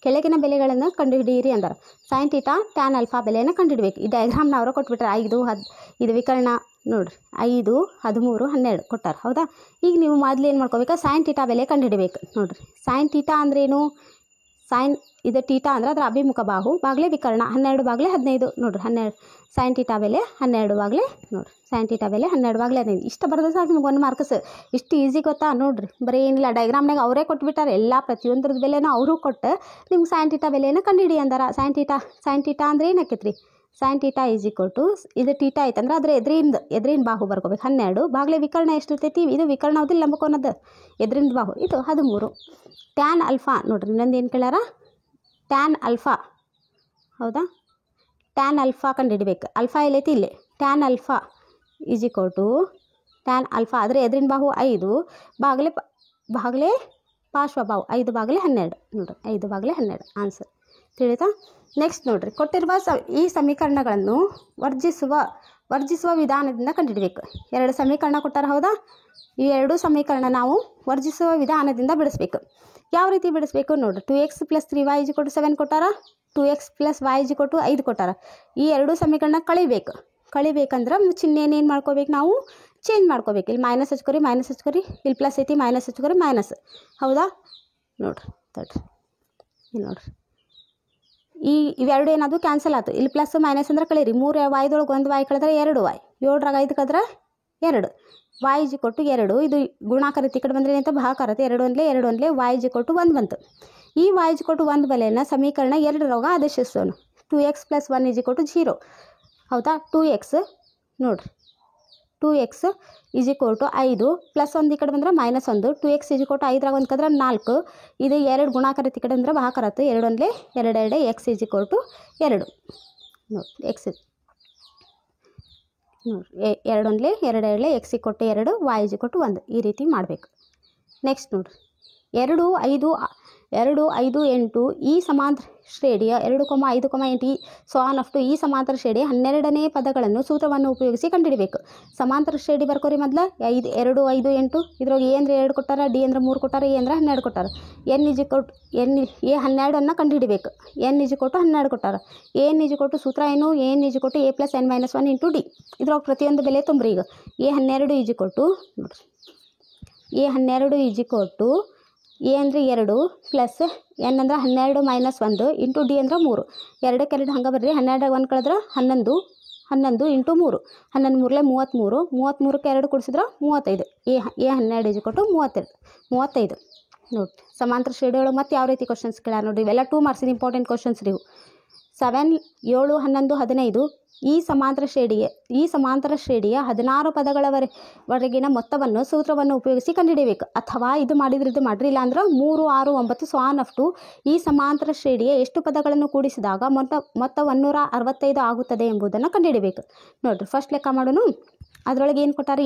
ಕೆಳಗಿನ ಬೆಲೆಗಳನ್ನು ಕಂಡುಹಿಡಿಯಿರಿ ಅಂತಾರೆ. sin θ tan α ಬೆಲೆಯನ್ನು ಕಂಡುಹಿಡಬೇಕು. ಈ ಡಯಾಗ್ರಾಮ್ನ ಅವರು ಕೊಟ್ಬಿಟ್ರೆ 5 ಇದು ವಿಕರ್ಣ ನೋಡಿರಿ, 5 13 12 ಕೊಟ್ಟಾರ, ಹೌದಾ. ಈಗ ನೀವು ಮೊದಲು ಏನು ಮಾಡ್ಕೋಬೇಕು, sin θ ಬೆಲೆ ಕಂಡುಹಿಡಬೇಕು. ನೋಡಿರಿ, sin θ ಅಂದ್ರೇನು, ಇದು θ ಅಂದ್ರೆ ಅದರ ಅಭಿಮುಖ ಬಾಹು ಬಾಗ್ಲೆ ವಿಕರ್ಣ 12 / 15. ನೋಡಿರಿ, 12 sin θ ಬೆಲೆ 12 / ನೋಡಿರಿ, sin θ ಬೆಲೆ 12 / 15. ಇಷ್ಟು ಬರೋದು ಸಾಕು ನಿಮ್ಗೆ 1 ಮಾರ್ಕ್ಸ್. ಇಷ್ಟು ಈಸಿ ಗೊತ್ತಾ. ನೋಡಿರಿ, ಬರೀ ಏನಿಲ್ಲ, ಡಯಾಗ್ರಾಮ್ನಾಗ ಅವರೇ ಕೊಟ್ಬಿಟ್ಟಾರೆ ಎಲ್ಲ ಪ್ರತಿಯೊಂದ್ರದ್ದು ಬೆಲೆನೂ ಅವರು ಕೊಟ್ಟು ನಿಮ್ಗೆ sin θ ಬೆಲೆಯನ್ನು ಕಂಡುಹಿಡಿ ಅಂದಾರ. sin θ ಅಂದ್ರೆ ಏನಾಕೈತ್ರಿ, sin θ = ಇದು θ ಐತಂದ್ರೆ ಅದ್ರ ಎದ್ರಿನ ಬಾಹು ಬರ್ಕೋಬೇಕು 12 ಬಾಗ್ಲೆ ವಿಕರ್ಣ ಎಷ್ಟಿರ್ತೈತಿ, ಇದು ವಿಕರ್ಣ ಹೌದಿಲ್ಲ ಲಂಬಕೋನದ ಎದ್ರಿಂದ ಬಾಹು ಇದು 13. tan α ನೋಡಿರಿ, ಇನ್ನೊಂದು ಏನು ಕೇಳ್ಯಾರ, tan α, ಹೌದಾ. tan α ಕಂಡುಹಿಡಿಬೇಕು. ಅಲ್ಫಾ ಎಲ್ಲೈತಿ ಇಲ್ಲಿ, tan α tan α ಆದರೆ ಎದ್ರಿನ ಬಾಹು 5 ಬಾಗ್ಲೆ ಪಾರ್ಶ್ವಬಾಹು 5 / 12. ನೋಡಿರಿ, 5 / 12 ಆನ್ಸರ್. ತಿಳಿತಾ. ನೆಕ್ಸ್ಟ್ ನೋಡಿರಿ, ಕೊಟ್ಟಿರುವ ಈ ಸಮೀಕರಣಗಳನ್ನು ವರ್ಜಿಸುವ ವಿಧಾನದಿಂದ ಕಂಡುಹಿಡಬೇಕು. 2 ಸಮೀಕರಣ ಕೊಟ್ಟಾರ, ಹೌದಾ. ಈ 2 ಸಮೀಕರಣ ನಾವು ವರ್ಜಿಸುವ ವಿಧಾನದಿಂದ ಬಿಡಿಸ್ಬೇಕು. ಯಾವ ರೀತಿ ಬಿಡಿಸ್ಬೇಕು ನೋಡಿರಿ, 2x + 3y = 7 ಕೊಟ್ಟಾರ, 2x + y = 5 ಕೊಟ್ಟಾರ. ಈ 2 ಸಮೀಕರಣ ಕಳಿಬೇಕಂದ್ರೆ ಚಿಹ್ನೆಯನ್ನು ಏನು ಮಾಡ್ಕೋಬೇಕು, ನಾವು ಚೇಂಜ್ ಮಾಡ್ಕೋಬೇಕು. ಇಲ್ಲಿ ಮೈನಸ್ ಹಚ್ಕೊರಿ, ಇಲ್ಲಿ ಪ್ಲಸ್ ಐತಿ, ಮೈನಸ್ ಹಚ್ಕೊರಿ, ಮೈನಸ್, ಹೌದಾ. ನೋಡಿರಿ ತಡ್ರಿ, ಇಲ್ಲಿ ನೋಡಿರಿ, ಇವೆರಡು ಏನಾದರೂ ಕ್ಯಾನ್ಸಲ್ ಆಯ್ತು. ಇಲ್ಲಿ ಪ್ಲಸ್ ಮೈನಸ್ ಅಂದ್ರೆ ಕಳೀರಿ. 3 y ಒಂದು y ಕಳೆದ್ರೆ 2 y, 7ರಾಗ 5 ಕಳೆದ್ರೆ 2, y = 2. ಇದು ಗುಣಾಕಾರ ಈ ಕಡೆ ಬಂದರೆ ಅಂತ ಭಾಗಾಕಾರ 2 1 y = 1 ಬಂತು. ಈ y = 1 ಬೆಲೆಯನ್ನು ಸಮೀಕರಣ 2ರಾಗ ಆದೇಶಿಸೋಣ. 2x + 1 = 0, ಹೌದಾ. 2x ನೋಡಿರಿ, 2x is equal to 5 plus 1 ಈ ಕಡೆ ಬಂದ್ರೆ -1 2x ಈಸ್ ಈಕ್ವಲ್ ಟು 5 ಒಂದು ಕದ್ರೆ 4 ಇದು 2 ಗುಣಾಕಾರ ಈ ಕಡೆ ಅಂದ್ರೆ ಭಾಗಾಕಾರ 2 ಒಂದಲೇ 2 x ಈಸ್ ಈಕ್ವಲ್ ಟು 2 ನೋಡಿ x ನೋಡಿ 2 ಒಂದಲೇ 2 x equal to 2 y is equal to 1 ಈ ರೀತಿ ಮಾಡಬೇಕು. ನೆಕ್ಸ್ಟ್ ನೋಡಿರಿ 2 5 8 ಈ ಸಮಾಂತರ ಶ್ರೇಣಿಯ 2, 5, 8 ಈ ಸಮಾಂತರ ಶ್ರೇಣಿಯ 12ನೇ ಪದಗಳನ್ನು ಸೂತ್ರವನ್ನು ಉಪಯೋಗಿಸಿ ಕಂಡುಹಿಡಬೇಕು. ಸಮಾಂತರ ಶ್ರೇಣಿ ಬರ್ಕೋರಿ ಮೊದಲು 2, 5, 8 ಇದ್ರೊಳಗೆ ಎ ಅಂದರೆ 2 ಕೊಟ್ಟಾರ, ಡಿ ಅಂದರೆ 3 ಕೊಟ್ಟಾರ, ಎ ಅಂದರೆ 12 ಕೊಟ್ಟಾರ. N A 12 ಕಂಡುಹಿಡಬೇಕು. ಎನ್ 12 ಕೊಟ್ಟಾರ. ಎನ್ ಸೂತ್ರ ಏನು? N a plus n minus 1 into D. ಇದ್ರೊಳಗೆ ಪ್ರತಿಯೊಂದು ಬೆಲೆ ತುಂಬ್ರಿ. ಈಗ a12 ನೋಡ್ರಿ a12 ಎ ಅಂದರೆ 2 ಪ್ಲಸ್ ಎನ್ ಅಂದರೆ 12 ಮೈನಸ್ 1 ಇಂಟು ಡಿ ಅಂದರೆ 3. 2 ಹಂಗೆ ಬರ್ರಿ. 12 1 ಕಳೆದ್ರೆ 11 ಇಂಟು 3 11 3 33 33ಕ್ಕೆ 2 ಕೂಡಿಸಿದ್ರೆ 35. ಎ 12 35 ನೋಡಿ. ಸಮಾಂತರ ಶ್ರೇಣಿಯೊಳಗೆ ಮತ್ತೆ ಯಾವ ರೀತಿ ಕ್ವಶನ್ಸ್ ಕೇಳ ನೋಡಿರಿ. ಇವೆಲ್ಲ 2 ಮಾರ್ಕ್ಸಿನ ಇಂಪಾರ್ಟೆಂಟ್ ಕ್ವಶನ್ಸ್ ರೀ. 7 7 11 15 ಈ ಸಮಾಂತರ ಶ್ರೇಣಿಯ 16 ಪದಗಳವರೆಗಿನ ಮೊತ್ತವನ್ನು ಸೂತ್ರವನ್ನು ಉಪಯೋಗಿಸಿ ಕಂಡುಹಿಡಿಯಬೇಕು. ಅಥವಾ ಇದು ಮಾಡಿದ್ರೆ ಇದು ಮಾಡಿರಿ, ಇಲ್ಲಾಂದ್ರೆ 3 6 9 ಸ್ವಾನ್ ಅಫ್ ಟು ಈ ಸಮಾಂತರ ಶ್ರೇಣಿಯ ಎಷ್ಟು ಪದಗಳನ್ನು ಕೂಡಿಸಿದಾಗ ಮೊತ್ತ 165 ಆಗುತ್ತದೆ ಎಂಬುದನ್ನು ಕಂಡುಹಿಡಿಯಬೇಕು. ನೋಡಿರಿ ಫಸ್ಟ್ ಲೆಕ್ಕ ಮಾಡೋಣ. ಅದರೊಳಗೆ ಏನು ಕೊಟ್ಟಾರ?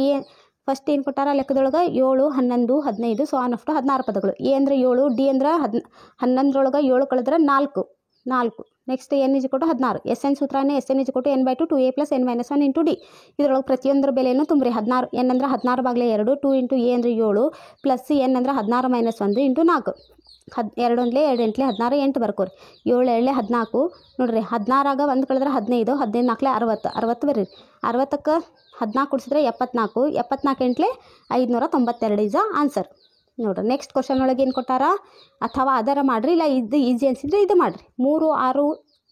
ಫಸ್ಟ್ ಏನು ಕೊಟ್ಟಾರ ಲೆಕ್ಕದೊಳಗೆ 7 11 15 ಸ್ವಾನ್ ಅಫ್ ಟು 16 ಪದಗಳು. ಎ ಅಂದರೆ 7, ಡಿ ಅಂದ್ರೆ 11ರೊಳಗೆ 7 ಕಳೆದ್ರೆ 4. Next N is equal to 16. S N ಸೂತ್ರನೇ S N is equal to n/2 2a plus n minus 1 into D. ಇದರೊಳಗೆ ಪ್ರತಿಯೊಂದರ ಬೆಲೆಯನ್ನು ತುಂಬ್ರಿ. 16 ಎನ್ ಅಂದರೆ 16 ಬಾಗಿಲೆ 2 2 ಇಂಟು ಎ ಅಂದರೆ 7 ಪ್ಲಸ್ ಎನ್ ಅಂದರೆ 16 ಮೈನಸ್ 1 ಇಂಟು 4. 2 ಒಂದಲೇ 2 ಎಂಟ್ಲೆ 16 8 ಬರ್ಕೋರಿ. 7 7 14 ನೋಡಿರಿ. 16ಆಗ 1 ಕಳೆದ್ರೆ 15 15 4 60 ಬರ್ರಿ. 60ಕ್ಕೆ 14 ಕೊಡಿಸಿದ್ರೆ 74 74 ಎಂಟ್ಲೆ 592 ಇಸ್ ಆನ್ಸರ್. ನೋಡ್ರಿ ನೆಕ್ಸ್ಟ್ ಕ್ವಶನ್ ಒಳಗೆ ಏನು ಕೊಟ್ಟಾರ? ಅಥವಾ ಅದರ ಮಾಡಿರಿ, ಇಲ್ಲ ಇದು ಈಸಿ ಅನಿಸಿದ್ರೆ ಇದು ಮಾಡಿರಿ. 3 6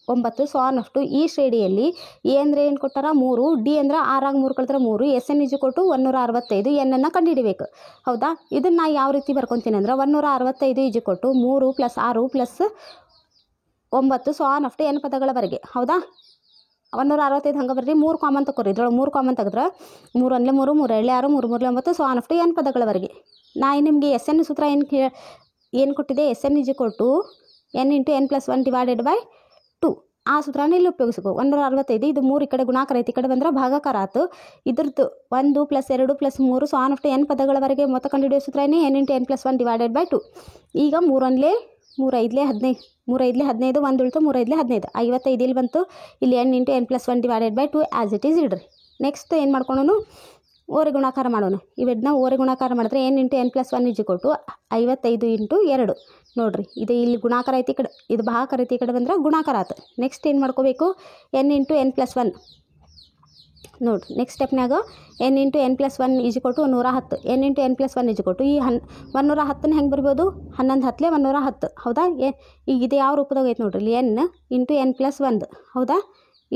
9 ಸ್ವಾನ್ ಅಫ್ ಟು ಈ ಶ್ರೇಣಿಯಲ್ಲಿ ಎ ಅಂದರೆ ಏನು ಕೊಟ್ಟಾರ? 3, ಡಿ ಅಂದರೆ 6ಆಗ 3 ಕಳೆದ್ರೆ 3, S N is equal to 165 ಎನ್ನನ್ನು ಕಂಡುಹಿಡಿಬೇಕು. ಹೌದಾ? ಇದನ್ನು ನಾ ಯಾವ ರೀತಿ ಬರ್ಕೊತೀನಿ ಅಂದ್ರೆ 165 is equal to 3 plus 6 plus 9 ಸ್ವಾನ್ up to n ಪದಗಳವರೆಗೆ. ಹೌದಾ? 165 ಹಂಗೆ ಬರ್ರಿ. 3 ಕಾಮನ್ ತಗೋರಿ. ಇದ್ರೊಳಗೆ 3 ಕಾಮನ್ ತೆಗೆದ್ರೆ 3 ಒಂದಲೇ 3 3 2 6 3 3 9 ಸ್ವಾನ್ ಅಫ್ ಟು n ಪದಗಳವರೆಗೆ. ನಾ ನಿಮಗೆ ಎಸ್ ಎನ್ ಸೂತ್ರ ಏನು ಕೊಟ್ಟಿದೆ? S N is equal to n into n plus 1 divided by 2. ಆ ಸೂತ್ರನ ಇಲ್ಲಿ ಉಪಯೋಗಿಸ್ಕೋ. 165 ಇದು 3 ಈ ಕಡೆ ಗುಣಾಕಾರ ಐತಿ, ಈ ಕಡೆ ಬಂದ್ರೆ ಭಾಗಾಕಾರ ಆಯ್ತು. ಇದ್ರದ್ದು 1 plus 2 plus 3 so on up to n ಪದಗಳವರೆಗೆ ಮೊತ್ತ ಕಂಡುಹಿಡಿಯೋ ಸೂತ್ರ ಏನೇ? n into n plus 1 divided by 2. ಈಗ 3 ಒಂದಲೇ 3 5 15 3 5 15 1 ಉಳಿತು 3 5 15 55 ಇಲ್ಲಿ ಬಂತು. ಇಲ್ಲಿ n into n plus 1 divided by 2 as it is ಇಡ್ರಿ. ನೆಕ್ಸ್ಟ್ ಏನು ಮಾಡ್ಕೊಳ್ಳೋಣ? ಓರೆ ಗುಣಾಕಾರ ಮಾಡೋಣ. ಇವೆಡ್ನ ಓರೆ ಗುಣಾಕಾರ ಮಾಡಿದ್ರೆ n into n plus 1 is equal to 55 into 2 ನೋಡಿರಿ. ಇದು ಇಲ್ಲಿ ಗುಣಾಕಾರ ಐತಿ, ಈ ಕಡೆ ಇದು ಭಾಗಾಕಾರ ಐತಿ, ಈ ಕಡೆ ಬಂದ್ರೆ ಗುಣಾಕಾರ ಆಯ್ತು. ನೆಕ್ಸ್ಟ್ ಏನು ಮಾಡ್ಕೋಬೇಕು? n ಇಂಟು n ಪ್ಲಸ್ 1 ನೋಡಿರಿ. ನೆಕ್ಸ್ಟ್ ಸ್ಟೆಪ್ನಾಗ n into n plus 1 is equal to 110. n into n plus 1 is equal to ಈ 110ನ ಹೆಂಗೆ ಬರ್ಬೋದು? 11 10 110. ಹೌದಾ? ಈಗ ಇದು ಯಾವ ರೂಪದಾಗ ಐತೆ ನೋಡಿರಿ. ಇಲ್ಲಿ n ಇಂಟು n ಪ್ಲಸ್ 1. ಹೌದಾ?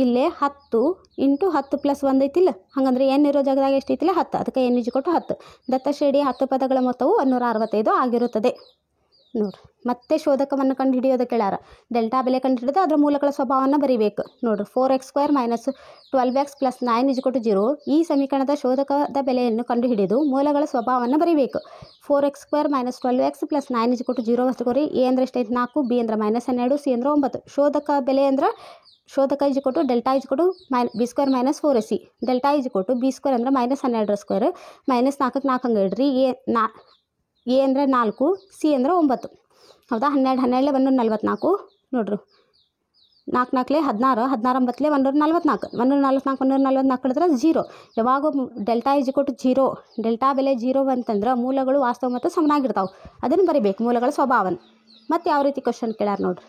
ಇಲ್ಲೇ 10 ಇಂಟು 10 ಪ್ಲಸ್ 1 ಐತಿಲ್ಲ. ಹಾಗಂದ್ರೆ n ಇರೋ ಜಾಗದಾಗ ಎಷ್ಟು ಐತಿಲ್ಲ? 10. ಅದಕ್ಕೆ n ಈಸ್ ಈಕ್ವಲ್ ಟು 10. ದತ್ತ ಶ್ರೇಣಿಯ 10 ಪದಗಳ ಮೊತ್ತವು 165 ಆಗಿರುತ್ತದೆ. ನೋಡಿರಿ ಮತ್ತೆ ಶೋಧಕವನ್ನು ಕಂಡುಹಿಡಿಯೋದು ಕೇಳ್ಯಾರ. ಡೆಲ್ಟಾ ಬೆಲೆ ಕಂಡುಹಿಡಿದು ಅದರ ಮೂಲಗಳ ಸ್ವಭಾವವನ್ನು ಬರೀಬೇಕು. ನೋಡಿರಿ 4x² minus 12x plus 9 is equal to 0 ಈ ಸಮೀಕರಣದ ಶೋಧಕದ ಬೆಲೆಯನ್ನು ಕಂಡುಹಿಡಿದು ಮೂಲಗಳ ಸ್ವಭಾವವನ್ನು ಬರೀಬೇಕು. 4x² minus 12x plus 9 is equal to 0 ಹೊಸ್ಕೋರಿ. ಎ ಅಂದರೆ ಎಷ್ಟೈತೆ? 4, ಬಿ ಅಂದರೆ -12, ಸಿ ಅಂದರೆ 9. ಶೋಧಕ ಬೆಲೆ ಅಂದ್ರೆ ಶೋಧಕ is equal to delta is equal to b² minus 4ac. Delta is equal to b² ಅಂದರೆ -12² ಮೈನಸ್ 4ಕ್ಕೆ 4 ಹಂಗೆ ಇಡ್ರಿ. ಎ ಅಂದರೆ 4, ಸಿ ಅಂದರೆ 9. ಹೌದಾ? 12 12 144 ನೋಡ್ರಿ. 4 4 16 16 9 144 144 ಕಳೆದ್ರೆ 0. ಯಾವಾಗ delta is equal to 0 delta ಬೆಲೆ 0 ಅಂತಂದ್ರೆ ಮೂಲಗಳು ವಾಸ್ತವ ಮತ್ತು ಸಮನಾಗಿರ್ತಾವೆ. ಅದನ್ನು ಬರೀಬೇಕು ಮೂಲಗಳ ಸ್ವಭಾವನ. ಮತ್ತು ಯಾವ ರೀತಿ ಕ್ವಶನ್ ಕೇಳ್ಯಾರ ನೋಡ್ರಿ.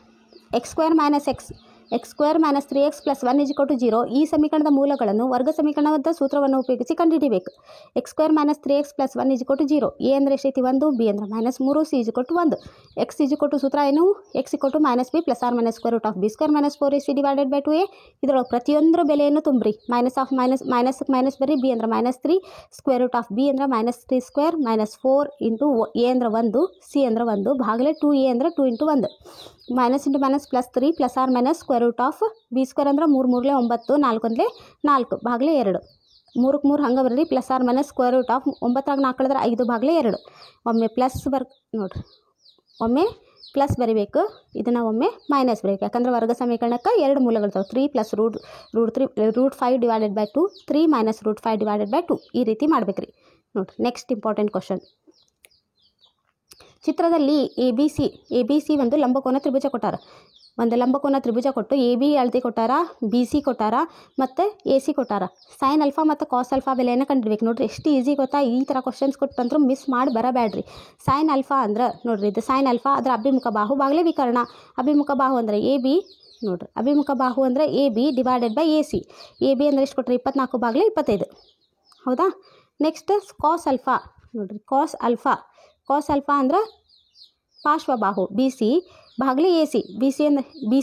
x² minus 3x plus 1 is equal to 0 ಈ ಸಮೀಕರಣದ ಮೂಲಗಳನ್ನು ವರ್ಗ ಸಮೀಕರಣದ ಸೂತ್ರವನ್ನು ಉಪಯೋಗಿಸಿ ಕಂಡುಹಿಡಿಯಬೇಕು. x² minus 3x plus 1 is equal to 0. A ಅಂದರೆ ಎಷ್ಟೈತಿ? 1, ಬಿ ಅಂದರೆ -3, C is equal to 1. X is equal to ಸೂತ್ರ ಏನು? x equal to minus B plus or minus square root of b² minus 4ac divided by 2a. ಇದರೊಳಗೆ ಪ್ರತಿಯೊಂದರ ಬೆಲೆಯನ್ನು ತುಂಬ್ರಿ. Minus ಬರ್ರಿ. B ಅಂದರೆ -3 ಸ್ಕ್ವೇರ್ ರೂಟ್ ಆಫ್ ಬಿ ಅಂದರೆ -3 square minus 4 into A ಅಂದರೆ 1, C ಅಂದರೆ 1 ಭಾಗಲೆ 2a ಅಂದರೆ 2 into 1 minus into minus plus 3 plus or minus square root of b² ಅಂದರೆ 3 3 9 4 1 4 ಭಾಗಲೆ 2 3ಕ್ಕೆ 3 ಹಂಗೆ ಬರ್ರಿ, plus or minus square root of 9 4 ಕಳೆದ್ರೆ 5/2 ಒಮ್ಮೆ ಪ್ಲಸ್ ನೋಡಿರಿ, ಒಮ್ಮೆ ಪ್ಲಸ್ ಬರೀಬೇಕು, ಇದನ್ನು ಒಮ್ಮೆ ಮೈನಸ್ ಬರೀಬೇಕು. ಯಾಕಂದ್ರೆ ವರ್ಗ ಸಮೀಕರಣಕ್ಕೆ 2 ಮೂಲಗಳಿರ್ತಾವೆ. 3 plus root 5 divided by 2, 3 minus root 5 divided by 2 ಈ ರೀತಿ ಮಾಡ್ಬೇಕು ರೀ. ನೋಡಿರಿ ನೆಕ್ಸ್ಟ್ ಇಂಪಾರ್ಟೆಂಟ್ ಕ್ವಶನ್. ಚಿತ್ರದಲ್ಲಿ ಎ ಬಿ ಸಿ ಒಂದು ಲಂಬಕೋನ ತ್ರಿಭುಜ ಕೊಟ್ಟಾರ. ಒಂದು ಲಂಬಕೋನ ತ್ರಿಭುಜ ಕೊಟ್ಟು ಎ ಬಿ ಅಳತೆ ಕೊಟ್ಟಾರ, ಬಿ ಸಿ ಕೊಟ್ಟಾರ ಮತ್ತು ಎ ಸಿ ಕೊಟ್ಟಾರ. ಸೈನ್ ಅಲ್ಫಾ ಮತ್ತು ಕಾಸ್ ಅಲ್ಫಾ ಬೆಲೆಯನ್ನು ಕಂಡುಹಿಡ್ಬೇಕು. ನೋಡಿರಿ ಎಷ್ಟು ಈಸಿ ಗೊತ್ತಾ, ಈ ಥರ ಕ್ವಶನ್ಸ್ ಕೊಟ್ಟಂದ್ರೂ ಮಿಸ್ ಮಾಡಿ ಬರಬೇಡ್ರಿ. ಸೈನ್ ಅಲ್ಫಾ ಅಂದ್ರೆ ನೋಡಿರಿ, ಇದು ಸೈನ್ ಅಲ್ಫಾ ಅದರ ಅಭಿಮುಖ ಬಾಹು ಬಾಗಿಲೆ ವಿಕರ್ಣ. ಅಭಿಮುಖ ಬಾಹು ಅಂದರೆ ಎ ಬಿ, ನೋಡಿರಿ ಅಭಿಮುಖ ಬಾಹು ಅಂದರೆ A B divided by A C. A B ಅಂದರೆ ಎಷ್ಟು ಕೊಟ್ಟರೆ 24/25, ಹೌದಾ. ನೆಕ್ಸ್ಟ್ ಕಾಸ್ ಅಲ್ಫಾ, ನೋಡಿರಿ ಕಾಸ್ ಅಲ್ಫಾ ಅಂದ್ರೆ ಪಾರ್ಶ್ವಬಾಹು ಬಿ ಸಿ ಬಾಗಿಲೆ ಎ ಸಿ. ಬಿ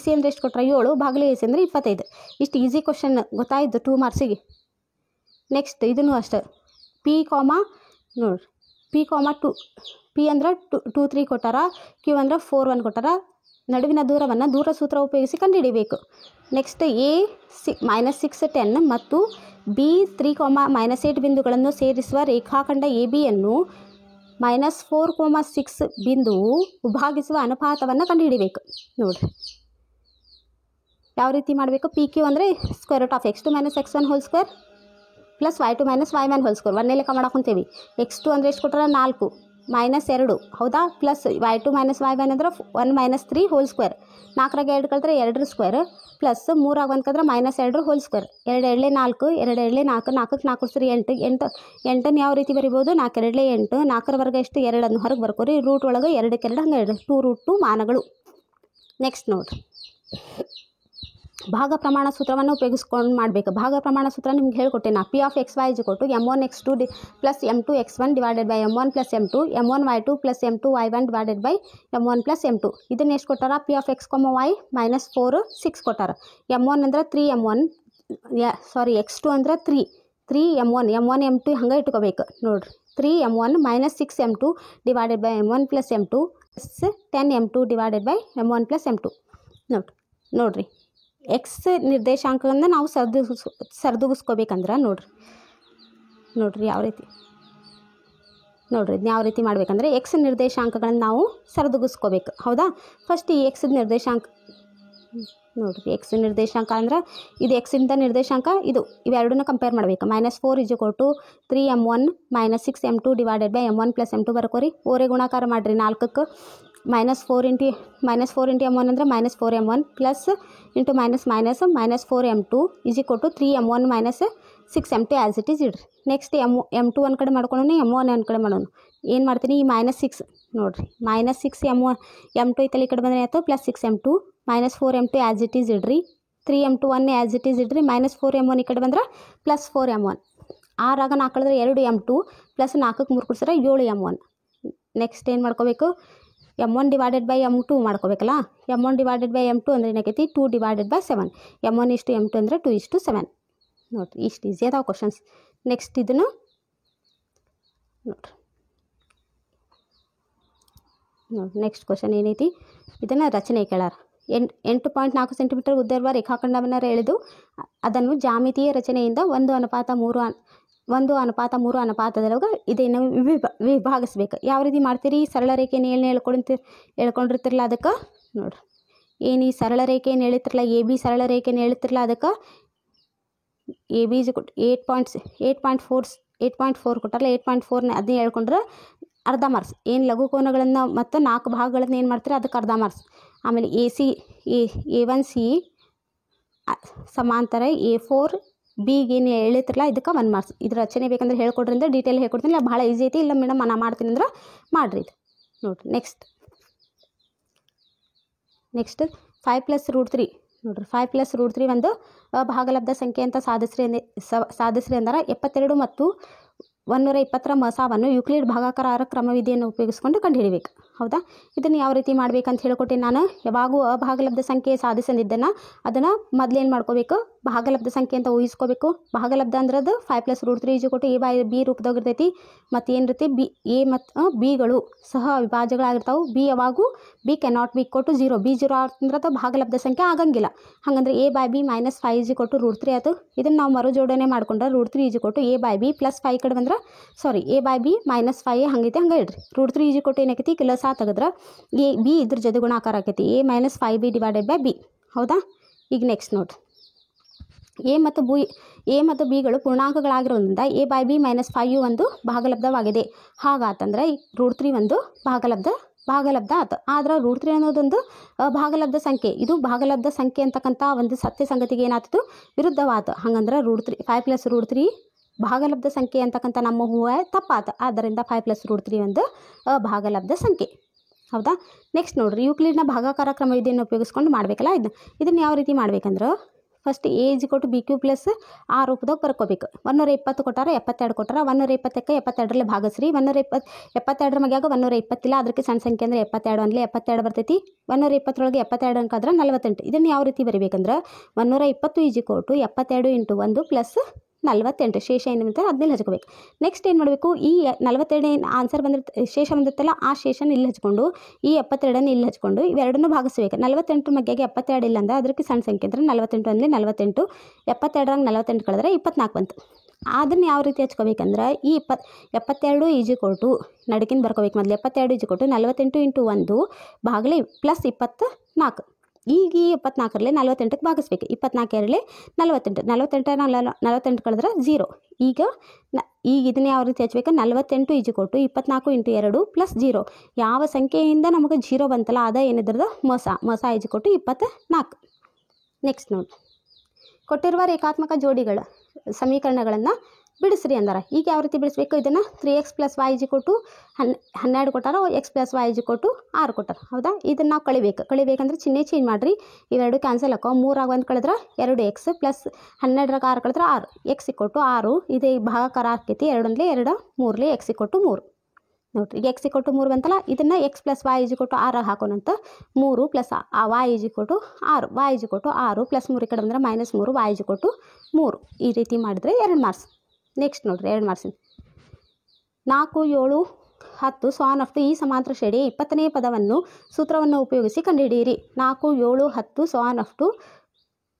ಸಿ ಅಂದರೆ ಎಷ್ಟು ಕೊಟ್ಟರೆ 7, ಬಾಗಿಲೆ ಎ ಸಿ ಅಂದರೆ 25. ಇಷ್ಟು ಈಸಿ ಕ್ವಶನ್ ಗೊತ್ತಾಯಿತು 2 ಮಾರ್ಕ್ಸಿಗೆ. ನೆಕ್ಸ್ಟ್ ಇದನ್ನು ಅಷ್ಟೇ, ಪಿ ಕಾಮ ನೋಡಿರಿ ಪಿ ಕಾಮ 2, ಪಿ ಅಂದ್ರೆ 2 3 ಕೊಟ್ಟಾರ, ಕ್ಯೂ ಅಂದ್ರೆ 4 1 ಕೊಟ್ಟಾರ. ನಡುವಿನ ದೂರವನ್ನು ದೂರ ಸೂತ್ರ ಉಪಯೋಗಿಸಿ ಕಂಡುಹಿಡಿಯಬೇಕು. ನೆಕ್ಸ್ಟ್ ಎ -6 10 ಮತ್ತು ಬಿ 3, -8 ಬಿಂದುಗಳನ್ನು ಸೇರಿಸುವ ರೇಖಾಖಂಡ ಎ ಬಿಯನ್ನು -4, 6 ಬಿಂದುವು ವಿಭಾಗಿಸುವ ಅನುಪಾತವನ್ನು ಕಂಡುಹಿಡಿಬೇಕು. ನೋಡಿರಿ ಯಾವ ರೀತಿ ಮಾಡಬೇಕು. ಪಿ ಕ್ಯೂ ಅಂದರೆ square root of x2 - x1 whole square plus y2 - y1 whole square. ಒಂದೇ ಲೆಕ್ಕ ಮಾಡಕೊಂತೀವಿ. x2 ಅಂದರೆ ಎಷ್ಟು ಕೊಟ್ಟರೆ 4 -2, ಹೌದಾ, ಪ್ಲಸ್ y2 - y1 ಅಂದ್ರೆ 1 - 3 ಹೋಲ್ ಸ್ಕ್ವೇರ್. 4ರಾಗ 2 ಕಳೆದ್ರೆ 2 ಸ್ಕ್ವೇರ್ ಪ್ಲಸ್ 3ರಾಗ 1 ಕಳೆದ್ರೆ -2 ಹೋಲ್ ಸ್ಕ್ವೇರ್. 2 2 4, 2 2 4, 4ಕ್ಕೆ 4 3 8, 8ನ್ನು ಯಾವ ರೀತಿ ಬರಿಬೋದು, 4 2 8, 4ರ ವರ್ಗ ಎಷ್ಟು 2 ಹೊರಗೆ ಬರ್ಕೋರಿ. ರೂಟ್ ಒಳಗೆ 2ಕ್ಕೆ 2 ಹಂಗೆ 2√2 ಮಾನಗಳು. ನೆಕ್ಸ್ಟ್ ನೋಡಿರಿ, ಭಾಗ ಪ್ರಮಾಣ ಸೂತ್ರವನ್ನು ಉಪಯೋಗಿಸ್ಕೊಂಡು ಮಾಡಬೇಕು. ಭಾಗ ಪ್ರಮಾಣ ಸೂತ್ರ ನಿಮ್ಗೆ ಹೇಳ್ಕೊಟ್ಟೆ ನಾ. P of x y = m1 x2 plus m2 x1 divided by m1 plus m2, m1 y2 plus m2 y1 divided by m1 plus m2. ಇದನ್ನು ಎಷ್ಟು ಕೊಟ್ಟಾರ, ಪಿ ಆಫ್ ಎಕ್ಸ್ y -4 6 ಕೊಟ್ಟಾರ. m1 ಅಂದ್ರೆ 3m1, x2 ಅಂದ್ರೆ 3 m1 m2 ಹಂಗೆ ಇಟ್ಕೋಬೇಕು. ನೋಡಿರಿ 3m1 -6m2 divided by m1 plus m2 10m2 divided by m1 plus m2. ನೋಡಿರಿ ಎಕ್ಸ್ ನಿರ್ದೇಶಾಂಕವನ್ನು ನಾವು ಸರಿದೂಗಿಸ್ಕೋಬೇಕಂದ್ರೆ ನೋಡ್ರಿ ಯಾವ ರೀತಿ ಮಾಡಬೇಕಂದ್ರೆ ಎಕ್ಸ್ ನಿರ್ದೇಶಾಂಕಗಳನ್ನು ನಾವು ಸರಿದೂಗಿಸ್ಕೋಬೇಕು, ಹೌದಾ. ಫಸ್ಟ್ ಈ ಎಕ್ಸ್ ನಿರ್ದೇಶಾಂಕ ನೋಡಿರಿ, ಎಕ್ಸ್ ನಿರ್ದೇಶಾಂಕ ಅಂದ್ರೆ ಇದು ಎಕ್ಸಿಂದ ನಿರ್ದೇಶಾಂಕ, ಇವೆರಡನ್ನ ಕಂಪೇರ್ ಮಾಡಬೇಕು. -4 = 3m1 -6m2 divided by m1 plus m2 ಬರ್ಕೋರಿ. ಓರೆ ಗುಣಾಕಾರ ಮಾಡಿರಿ 4ಕ್ಕೆ. -4 × m1 ಅಂದರೆ -4m1 plus into -4m2 = 3m1 -6m2 as it is ಇಡ್ರಿ. ನೆಕ್ಸ್ಟ್ m2 ಒಂದು ಕಡೆ ಮಾಡ್ಕೊಳ್ಳೋಣ, m1 ಒಂದು ಕಡೆ ಮಾಡೋಣ. ಏನು ಮಾಡ್ತೀನಿ, ಈ -6 ನೋಡಿರಿ -6m2 ಈ ಕಡೆ ಬಂದರೆ ಆಯಿತು, plus 6m2 -4m2 as it is ಇಡ್ರಿ. 3m2 ಆ್ಯಸ್ ಇಟ್ ಈಸ್ ಇಡ್ರಿ. -4m1 ಈ ಕಡೆ ಬಂದ್ರೆ ಪ್ಲಸ್ 4m1. 6ರಾಗ 4 ಕಳೆದ್ರೆ 2m2 ಪ್ಲಸ್ 4ಕ್ಕೆ 3 ಕೂಡಿಸಿದ್ರೆ 7m1. ನೆಕ್ಸ್ಟ್ ಏನು ಮಾಡ್ಕೋಬೇಕು, m1 divided by m2 ಮಾಡ್ಕೋಬೇಕಲ್ಲ. m1 divided by m2 ಅಂದರೆ ಏನಾಗೈತಿ, 2 ಡಿವೈಡೆಡ್ ಬೈ 7. m1 = m2 ಅಂದರೆ 2 = 7. ನೋಡಿರಿ ಇಷ್ಟು ಈಸಿ ಅದಾವೆ ಕ್ವಶನ್ಸ್. ನೆಕ್ಸ್ಟ್ ಇದನ್ನು ನೋಡಿರಿ, ನೆಕ್ಸ್ಟ್ ಕ್ವಶನ್ ಏನೈತಿ, ಇದನ್ನು ರಚನೆ ಕೇಳಾರ. 8.4 ಸೆಂಟಿಮೀಟರ್ ಉದ್ದವಿರುವ ರೇಖಾಖಂಡವನ್ನು ಎಳೆದು ಅದನ್ನು ಜಾಮಿತೀಯ ರಚನೆಯಿಂದ 1:3 ಅನುಪಾತದೊಳಗೆ ಇದನ್ನು ವಿಭಾಗಿಸ್ಬೇಕು. ಯಾವ ರೀತಿ ಮಾಡ್ತೀರಿ, ಸರಳ ರೇಖೆಯನ್ನು ಹೇಳ್ಕೊಂಡಿರ್ತಿರಲ್ಲ ಅದಕ್ಕೆ ನೋಡಿರಿ. ಏನು ಈ ಸರಳ ರೇಖೆಯನ್ನು ಎಳಿತಿರಲ್ಲ, ಎ ಬಿ ಸರಳ ರೇಖೆಯನ್ನು ಎಳಿತಿರಲ್ಲ, ಅದಕ್ಕೆ ಎ ಬಿ 8.4 ಕೊಟ್ಟಾರಲ್ಲ, 8.4ನ ಅದನ್ನೇ ಹೇಳ್ಕೊಂಡ್ರೆ ಅರ್ಧ ಮಾರ್ಕ್ಸ್. ಏನು ಲಘು ಕೋನಗಳನ್ನು ಮತ್ತು 4 ಭಾಗಗಳನ್ನು ಏನು ಮಾಡ್ತೀರಿ, ಅದಕ್ಕೆ ಅರ್ಧ ಮಾರ್ಕ್ಸ್. ಆಮೇಲೆ A1C ಸಮಾಂತರ A4 ಬಿಗೇನು ಹೇಳಿತ್ರಲ್ಲ ಇದಕ್ಕೆ 1 ಮಾರ್ಕ್ಸ್. ಇದ್ರ ರಚನೆ ಬೇಕಂದ್ರೆ ಹೇಳ್ಕೊಡ್ರಿಂದ ಡೀಟೇಲ್ ಹೇಳ್ಕೊಡ್ತೀನಿ. ಇಲ್ಲ ಭಾಳ ಈಸಿ ಐತಿ, ಇಲ್ಲ ಮೇಡಮ್ ನಾ ಮಾಡ್ತೀನಿ ಅಂದ್ರೆ ಮಾಡಿರಿ ಇದು. ನೋಡಿರಿ ನೆಕ್ಸ್ಟ್ 5 + √3 ನೋಡಿರಿ. 5 + √3 ಒಂದು ಭಾಗಲಬ್ಧ ಸಂಖ್ಯೆ ಅಂತ ಸಾಧಿಸ್ರಿ ಅಂದರೆ 72 ಮತ್ತು 120ರ ಮಸಾವನ್ನು ಯೂಕ್ಲಿಡ್ ಭಾಗಾಕಾರ ಕ್ರಮವಿಧಿಯನ್ನು ಉಪಯೋಗಿಸ್ಕೊಂಡು ಕಂಡುಹಿಡಿಬೇಕು, ಹೌದಾ. ಇದನ್ನು ಯಾವ ರೀತಿ ಮಾಡ್ಬೇಕಂತ ಹೇಳ್ಕೊಟ್ಟೆ ನಾನು. ಯಾವಾಗೂ ಅಭಾಗಲಬ್ಧ ಸಂಖ್ಯೆ ಸಾಧಿಸದಿದ್ದನ್ನು ಅದನ್ನು ಮೊದಲೇನು ಮಾಡ್ಕೋಬೇಕು, ಭಾಗಲಬ್ಧ ಸಂಖ್ಯೆ ಅಂತ ಊಹಿಸ್ಕೋಬೇಕು. ಭಾಗಲಬ್ಧ ಅಂದ್ರದ್ದು 5+√3 = a ಬೈ b ರೂಪದಾಗ ಇರ್ತೈತಿ. ಮತ್ತು ಏನಿರುತ್ತೆ ಬಿ ಎ ಮತ್ತು ಬಿಗಳು ಸಹ ಅವಿಭಾಜ್ಯಗಳಾಗಿರ್ತಾವೆ. ಬಿ ಯಾವಾಗೂ ಬಿ ಕ್ಯಾನಾಟ್ ಬಿ = 0. ಬಿ 0 ಅಂದ್ರೆ ಅದು ಭಾಗಲಬ್ಧ ಸಂಖ್ಯೆ ಆಗಂಗಿಲ್ಲ. ಹಾಗಂದ್ರೆ a ಬೈ b - 5 = √3 ಆಯಿತು. ಇದನ್ನು ನಾವು ಮರುಜೋಡಣೆ ಮಾಡ್ಕೊಂಡ್ರೆ √3 = a ಬೈ b ಪ್ಲಸ್ 5 ಕಡೆ ಬಂದ್ರೆ a ಬೈ b - 5 ಹಂಗೈತಿ ಹಂಗೆ ಇಡ್ರಿ. √3 = ಏನಾಕೈತಿ ಕೆಲಸ ತೆಗೆದ್ರೆ a b ಇದ್ರ ಜೊತೆ ಗುಣಾಕಾರ ಆಕೈತಿ. a - 5b / b. ಹೌದಾ? ಈಗ ನೆಕ್ಸ್ಟ್ ನೋಡ್ರಿ, ಎ ಮತ್ತು ಬಿಗಳು ಪೂರ್ಣಾಂಕಗಳಾಗಿರೋದ್ರಿಂದ a ಬೈ b - 5 ಒಂದು ಭಾಗಲಬ್ಧವಾಗಿದೆ. ಹಾಗಾತಂದ್ರೆ √3 ಒಂದು ಭಾಗಲಬ್ಧ ಆಯ್ತು. ಆದ್ರೆ √3 ಅನ್ನೋದೊಂದು ಭಾಗಲಬ್ಧ ಸಂಖ್ಯೆ. ಇದು ಭಾಗಲಬ್ಧ ಸಂಖ್ಯೆ ಅಂತಕ್ಕಂಥ ಒಂದು ಸತ್ಯ ಸಂಗತಿಗೆ ಏನಾಗ್ತಿತ್ತು, ವಿರುದ್ಧವಾತು. ಹಂಗಂದ್ರೆ 5+√3 ಭಾಗಲಬ್ಧ ಸಂಖ್ಯೆ ಅಂತಕ್ಕಂಥ ನಮ್ಮ ಊಹೆ ತಪ್ಪಾತು. ಆದ್ದರಿಂದ 5+√3 ಒಂದು ಭಾಗಲಬ್ಧ ಸಂಖ್ಯೆ. ಹೌದಾ? ನೆಕ್ಸ್ಟ್ ನೋಡ್ರಿ, ಯೂಕ್ಲಿಡ್ನ ಭಾಗಾಕಾರ ಕ್ರಮ ವಿಧಿಯನ್ನು ಉಪಯೋಗಿಸ್ಕೊಂಡು ಮಾಡಬೇಕಲ್ಲ. ಇದನ್ನು ಯಾವ ರೀತಿ ಮಾಡ್ಬೇಕಂದ್ರೆ ಫಸ್ಟ್ a = b³ + ಆ ರೂಪದಾಗ ಬರ್ಕೋಬೇಕು. 120 ಕೊಟ್ಟಾರ, 72 ಕೊಟ್ಟಾರ. 120ಕ್ಕೆ 72ರಲ್ಲಿ ಭಾಗಿಸ್ರಿ. 72ರ ಮಗ್ಯಾಗ 120 ಇಲ್ಲ, ಅದಕ್ಕೆ ಸಣ್ಣ ಸಂಖ್ಯೆ ಅಂದರೆ 72 ಅನ್ಲಿ 72 ಬರ್ತೈತಿ. 120ರೊಳಗೆ 72 ಅಂಕ ಆದ್ರೆ 48. ಇದನ್ನು ಯಾವ ರೀತಿ ಬರಿಬೇಕಂದ್ರೆ 120 = 72 × 1 + 48. ಶೇಷ ಏನು ಬಂತ ಅದನ್ನೆಲ್ಲ ಹಚ್ಕೋಬೇಕು. ನೆಕ್ಸ್ಟ್ ಏನು ಮಾಡಬೇಕು, ಈ 42 ಆನ್ಸರ್ ಶೇಷ ಬಂದಿರ್ತಲ್ಲ, ಆ ಶೇಷನ ಇಲ್ಲಿ ಹಚ್ಕೊಂಡು ಈ 72ನ್ನು ಇಲ್ಲಿ ಹಚ್ಕೊಂಡು ಇವೆರಡನ್ನೂ ಭಾಗಿಸ್ಬೇಕು. 48 ಮಗ್ಗೆಗೆ 72 ಇಲ್ಲ ಅಂದ್ರೆ ಅದಕ್ಕೆ ಸಣ್ಣ ಸಂಖ್ಯೆ ಅಂದರೆ 48 ಅಂದರೆ 48. 72ರಾಗ 48 ಕಳೆದ್ರೆ 24 ಬಂತು. ಅದನ್ನು ಯಾವ ರೀತಿ ಹಚ್ಕೋಬೇಕಂದ್ರೆ ಈ 72 = ನಡಕಿಂದ ಬರ್ಕೋಬೇಕು. ಮೊದಲು 72 = 48 × 1 ಭಾಗಲೇ ಪ್ಲಸ್ 24. ಈಗ ಈ 74ರಲ್ಲಿ 48ಕ್ಕೆ ಭಾಗಿಸ್ಬೇಕು. 24ರಲ್ಲಿ 48. 48 ಕಳೆದ್ರೆ 0. ಈಗ ಇದನ್ನ ಯಾವ ರೀತಿ ಹಚ್ಬೇಕು, 48 = 24 × 2 + 0. ಯಾವ ಸಂಖ್ಯೆಯಿಂದ ನಮಗೆ 0 ಬಂತಲ್ಲ ಅದ ಏನಿದ್ರದ್ದು ಮೊಸ = 24. ನೆಕ್ಸ್ಟ್ ನೋಡಿ, ಕೊಟ್ಟಿರುವ ರೇಖಾತ್ಮಕ ಜೋಡಿಗಳ ಸಮೀಕರಣಗಳನ್ನು ಬಿಡಿಸ್ರಿ ಅಂದಾರ. ಈಗ ಯಾವ ರೀತಿ ಬಿಡಿಸ್ಬೇಕು, ಇದನ್ನು 3x + y = 12 ಕೊಟ್ಟಾರ, x + y = 6 ಕೊಟ್ಟಾರ. ಹೌದಾ? ಇದನ್ನು ನಾವು ಕಳಿಬೇಕಂದ್ರೆ ಚಿಹ್ನೆ ಚೇಂಜ್ ಮಾಡಿರಿ. ಇವೆರಡು ಕ್ಯಾನ್ಸಲ್ ಹಾಕೋ. 3ರಾಗ 1 ಕಳೆದ್ರೆ 2x + 12ರಾಗ 6 ಕಳೆದ್ರೆ 6. x = 6. ಇದು ಭಾಗಾಕಾರ ಆಕೈತಿ. 2 2 3 x = 3. ನೋಡಿರಿ, ಈಗ x = 3 ಬಂತಲ್ಲ, ಇದನ್ನು x + y = 6 ಹಾಕೋಣಂತ. 3 + y = 6. y = 6 + 3 ಕಡೆ ಬಂದ್ರೆ -3 y = 3. ಈ ರೀತಿ ಮಾಡಿದರೆ 2 ಮಾರ್ಕ್ಸ್. ನೆಕ್ಸ್ಟ್ ನೋಡಿರಿ, 2 ಮಾರ್ಕ್ಸಿನ 4 7 10 / ಈ ಸಮಾಂತರ ಶ್ರೇಣಿಯ 20ನೇ ಪದವನ್ನು ಸೂತ್ರವನ್ನು ಉಪಯೋಗಿಸಿ ಕಂಡುಹಿಡಿಯಿರಿ. 4 7 10 /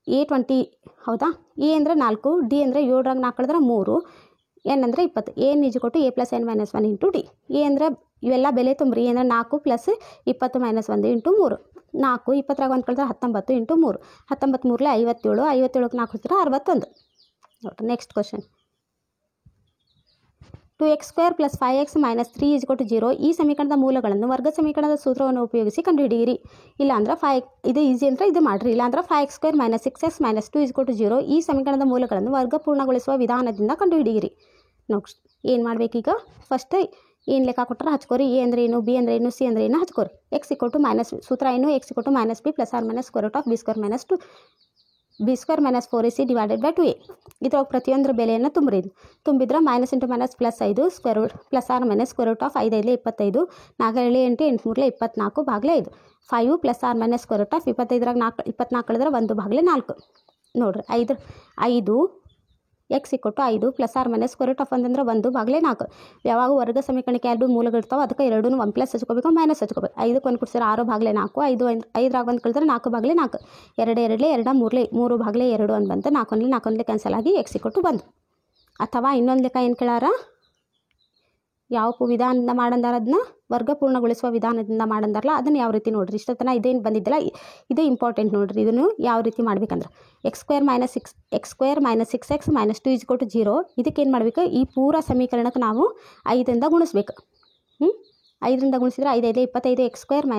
A20. ಹೌದಾ? ಎ ಅಂದರೆ 4, ಡಿ ಅಂದರೆ 7ರಾಗ 4 ಕಳೆದ್ರೆ 3, ಎನ್ ಅಂದರೆ 20. N = a + n - 1 × d. A ಅಂದರೆ ಇವೆಲ್ಲ ಬೆಲೆ ತುಂಬ್ರಿ. ಅಂದರೆ 4 + 20 - 1 × 3. 4 20ರಾಗ 1 ಕಳೆದ್ರೆ 19 × 3. 19 3 57. 57ಕ್ಕೆ 4 ಕೊಡ್ತೀರಾ 61. ನೋಡಿರಿ, ನೆಕ್ಸ್ಟ್ ಕ್ವಶನ್. 2x² + 5x - 3 = 0. ಈ ಸಮೀಕರಣದ ಮೂಲಗಳನ್ನು ವರ್ಗ ಸಮೀಕರಣದ ಸೂತ್ರವನ್ನು ಉಪಯೋಗಿಸಿ ಕಂಡುಹಿಡಿಯಿರಿ. ಇಲ್ಲಾಂದ್ರೆ ಇದು ಈಸಿ ಅಂದರೆ ಇದು ಮಾಡಿರಿ. ಇಲ್ಲಾಂದ್ರೆ 5x² - 6x - 2 = 0. ಈ ಸಮೀಕರಣದ ಮೂಲಗಳನ್ನು ವರ್ಗ ಪೂರ್ಣಗೊಳಿಸುವ ವಿಧಾನದಿಂದ ಕಂಡುಹಿಡಿಯಿರಿ. ನೆಕ್ಸ್ಟ್ ಏನು ಮಾಡಬೇಕೀಗ, ಫಸ್ಟ್ ಏನು ಲೆಕ್ಕ ಕೊಟ್ಟರೆ ಹಚ್ಕೋರಿ. ಎ ಅಂದರೆ ಏನು, ಬಿ ಅಂದರೆ ಏನು, ಸಿ ಅಂದರೆ ಏನು ಹಚ್ಕೋರಿ. x = ಸೂತ್ರ ಏನು, x = -b + or -√(b² - 2 b² - 4ac / 2a. ಇದ್ರೊಳಗೆ ಪ್ರತಿಯೊಂದರ ಬೆಲೆಯನ್ನು ತುಂಬಿದ್ರೆ -× -+5 √+r - √5 5 25 4 7 8 8 3 24 / 5 5 + or - √25ರಾಗ 24 ಕಳೆದ್ರೆ 1/4. ನೋಡಿರಿ, 5 x = 5 + or - √1 ಅಂದ್ರೆ 1/4. ಯಾವಾಗ ವರ್ಗ ಸಮೀಕರಣಕ್ಕೆ 2 ಮೂಲಗಳಿರ್ತಾವೆ, ಅದಕ್ಕೆ 2 1 ಪ್ಲಸ್ ಹಚ್ಕೋಬೇಕು, ಮೈನಸ್ ಹಚ್ಕೋಬೇಕು. 5ಕ್ಕೆ 1 ಕೊಡ್ಸಿದ್ರೆ 6/4. 5ರಾಗ 1 ಕಳೆದ್ರೆ 4/4. 2 2 2 3/2 ಅಂತ ಬಂತು. 4 4 ಕ್ಯಾನ್ಸಲ್ ಆಗಿ x = 1. ಅಥವಾ ಇನ್ನೊಂದು ಲೆಕ್ಕ ಏನು ಕೇಳಾರ, ಯಾವ ವಿಧಾನದಿಂದ ಮಾಡಂದಾರ, ಅದನ್ನ ವರ್ಗ ಪೂರ್ಣಗೊಳಿಸುವ ವಿಧಾನದಿಂದ ಮಾಡಂದಾರಲ್ಲ, ಅದನ್ನು ಯಾವ ರೀತಿ ನೋಡಿರಿ. ಇಷ್ಟೊತ್ತನ ಇದೇನು ಬಂದಿದ್ದಲ್ಲ, ಇದು ಇಂಪಾರ್ಟೆಂಟ್ ನೋಡಿರಿ. ಇದನ್ನು ಯಾವ ರೀತಿ ಮಾಡ್ಬೇಕಂದ್ರೆ x² - 6x - 2 = 0. ಇದಕ್ಕೇನು ಮಾಡಬೇಕು, ಈ ಪೂರ ಸಮೀಕರಣಕ್ಕೆ ನಾವು 5ರಿಂದ ಗುಣಿಸ್ಬೇಕು. 5ರಿಂದ ಗುಣಿಸಿದ್ರೆ 5 5 25 x² -